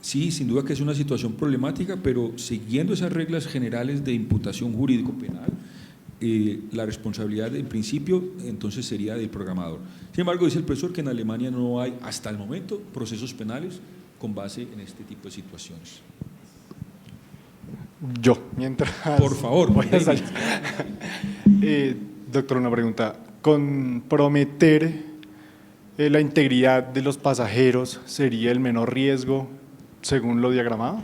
sí, sin duda que es una situación problemática, pero siguiendo esas reglas generales de imputación jurídico-penal, la responsabilidad en principio entonces sería del programador. Sin embargo, dice el profesor que en Alemania no hay hasta el momento procesos penales con base en este tipo de situaciones. Yo, mientras… Por favor. Voy a salir. Doctor, una pregunta. ¿Comprometer la integridad de los pasajeros sería el menor riesgo según lo diagramado?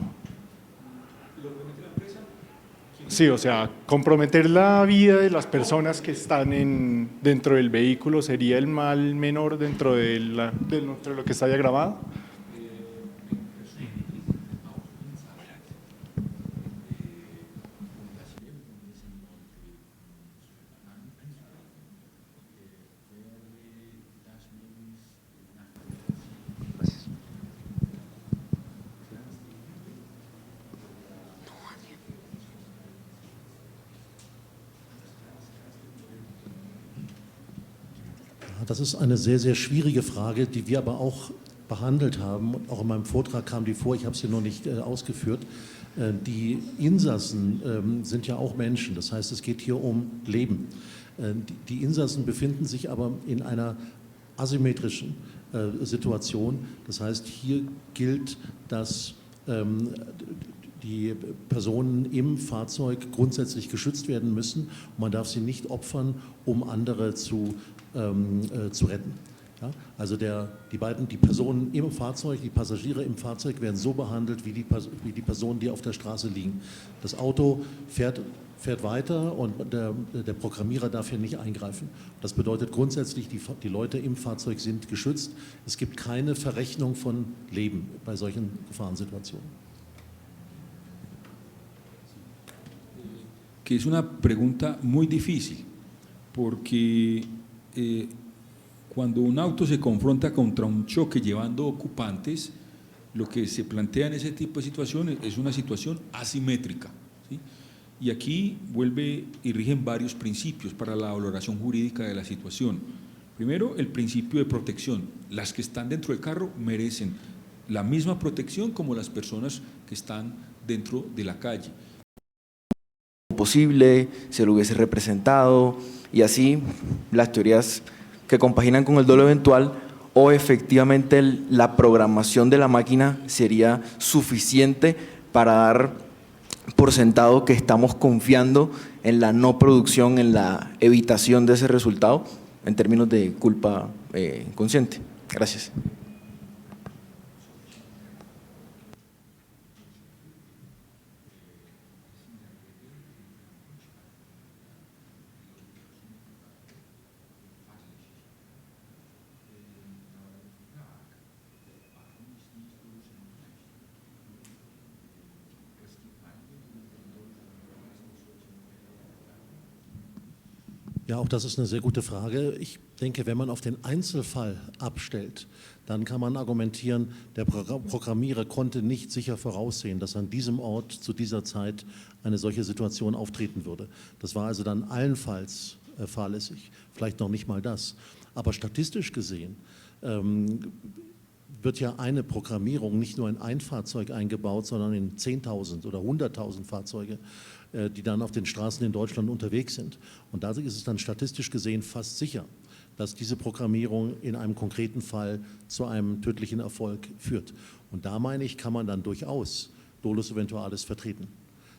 Sí, o sea, comprometer la vida de las personas que están dentro del vehículo sería el mal menor dentro de lo que está diagramado. Das ist eine sehr, sehr schwierige Frage, die wir aber auch behandelt haben. Auch in meinem Vortrag kam die vor, ich habe sie noch nicht ausgeführt. Die Insassen sind ja auch Menschen, das heißt, es geht hier um Leben. Die Insassen befinden sich aber in einer asymmetrischen Situation. Das heißt, hier gilt, dass die Personen im Fahrzeug grundsätzlich geschützt werden müssen. Man darf sie nicht opfern, um andere zu retten. Ja? Also die Personen im Fahrzeug, die Passagiere im Fahrzeug werden so behandelt wie die Personen, die auf der Straße liegen. Das Auto fährt weiter und der Programmierer darf hier nicht eingreifen. Das bedeutet grundsätzlich, die Leute im Fahrzeug sind geschützt. Es gibt keine Verrechnung von Leben bei solchen Gefahrensituationen. Que es una pregunta muy difícil, porque cuando un auto se confronta contra un choque llevando ocupantes, lo que se plantea en ese tipo de situaciones es una situación asimétrica, ¿sí? Y aquí vuelve y rigen varios principios para la valoración jurídica de la situación. Primero, el principio de protección. Las que están dentro del carro merecen la misma protección como las personas que están dentro de la calle. posible, se lo hubiese representado, y así las teorías que compaginan con el dolo eventual, o efectivamente la programación de la máquina sería suficiente para dar por sentado que estamos confiando en la no producción, en la evitación de ese resultado, en términos de culpa inconsciente. Gracias. Ja, auch das ist eine sehr gute Frage. Ich denke, wenn man auf den Einzelfall abstellt, dann kann man argumentieren, der Programmierer konnte nicht sicher voraussehen, dass an diesem Ort zu dieser Zeit eine solche Situation auftreten würde. Das war also dann allenfalls fahrlässig, vielleicht noch nicht mal das. Aber statistisch gesehen wird ja eine Programmierung nicht nur in ein Fahrzeug eingebaut, sondern in 10.000 oder 100.000 Fahrzeuge, die dann auf den Straßen in Deutschland unterwegs sind. Und dadurch ist es dann statistisch gesehen fast sicher, dass diese Programmierung in einem konkreten Fall zu einem tödlichen Erfolg führt. Und da meine ich, kann man dann durchaus Dolus Eventualis vertreten.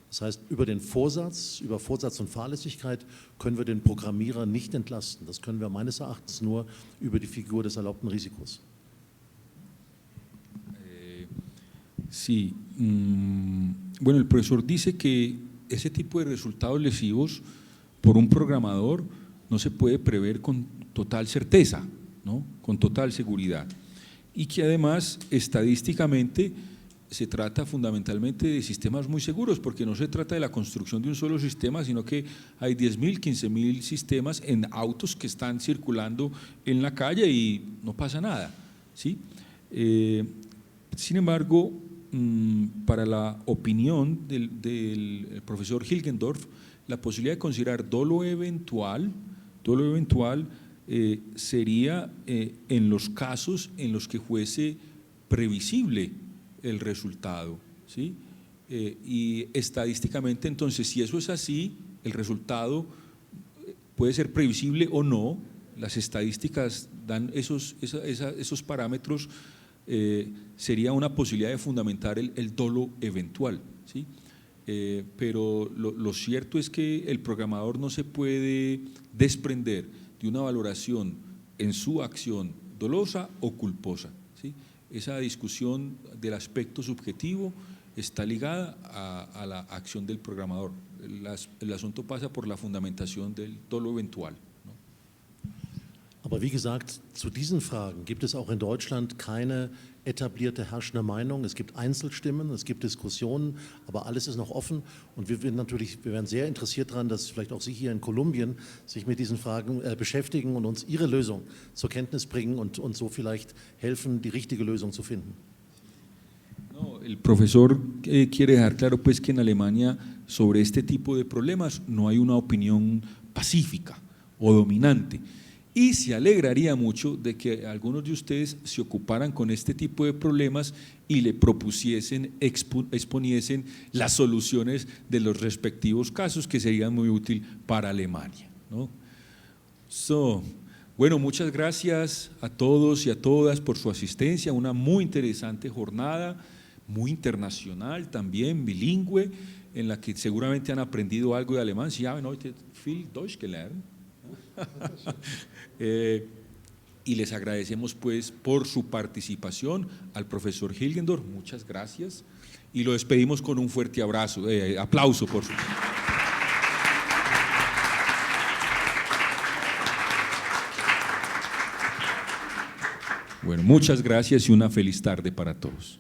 Das heißt, über Vorsatz und Fahrlässigkeit können wir den Programmierer nicht entlasten. Das können wir meines Erachtens nur über die Figur des erlaubten Risikos. Sí, bueno, el profesor dice que ese tipo de resultados lesivos por un programador no se puede prever con total certeza, ¿no? Con total seguridad, y que además estadísticamente se trata fundamentalmente de sistemas muy seguros, porque no se trata de la construcción de un solo sistema, sino que hay 10.000, 15.000 sistemas en autos que están circulando en la calle y no pasa nada, ¿sí? Sin embargo, para la opinión del profesor Hilgendorf, la posibilidad de considerar dolo eventual sería en los casos en los que fuese previsible el resultado, ¿sí? Y estadísticamente, entonces, si eso es así, el resultado puede ser previsible o no. Las estadísticas dan esos parámetros. Sería una posibilidad de fundamentar el dolo eventual, ¿sí? Pero lo cierto es que el programador no se puede desprender de una valoración en su acción dolosa o culposa, ¿sí? Esa discusión del aspecto subjetivo está ligada a la acción del programador. El asunto pasa por la fundamentación del dolo eventual. Aber wie gesagt, zu diesen Fragen gibt es auch in Deutschland keine etablierte herrschende Meinung. Es gibt Einzelstimmen, es gibt Diskussionen, aber alles ist noch offen. Und wir wären sehr interessiert daran, dass vielleicht auch Sie hier in Kolumbien sich mit diesen Fragen beschäftigen und uns Ihre Lösung zur Kenntnis bringen und so vielleicht helfen, die richtige Lösung zu finden. No, el profesor quiere dejar claro pues que en Alemania sobre este tipo de problemas no hay una opinión pacífica o dominante. Y se alegraría mucho de que algunos de ustedes se ocuparan con este tipo de problemas y le propusiesen, exponiesen las soluciones de los respectivos casos, que serían muy útil para Alemania, ¿no? Bueno, muchas gracias a todos y a todas por su asistencia, una muy interesante jornada, muy internacional también, bilingüe, en la que seguramente han aprendido algo de alemán. Sie haben heute viel Deutsch gelernt. Y les agradecemos pues por su participación al profesor Hilgendorf, muchas gracias, y lo despedimos con un fuerte aplauso por su... Bueno, muchas gracias y una feliz tarde para todos.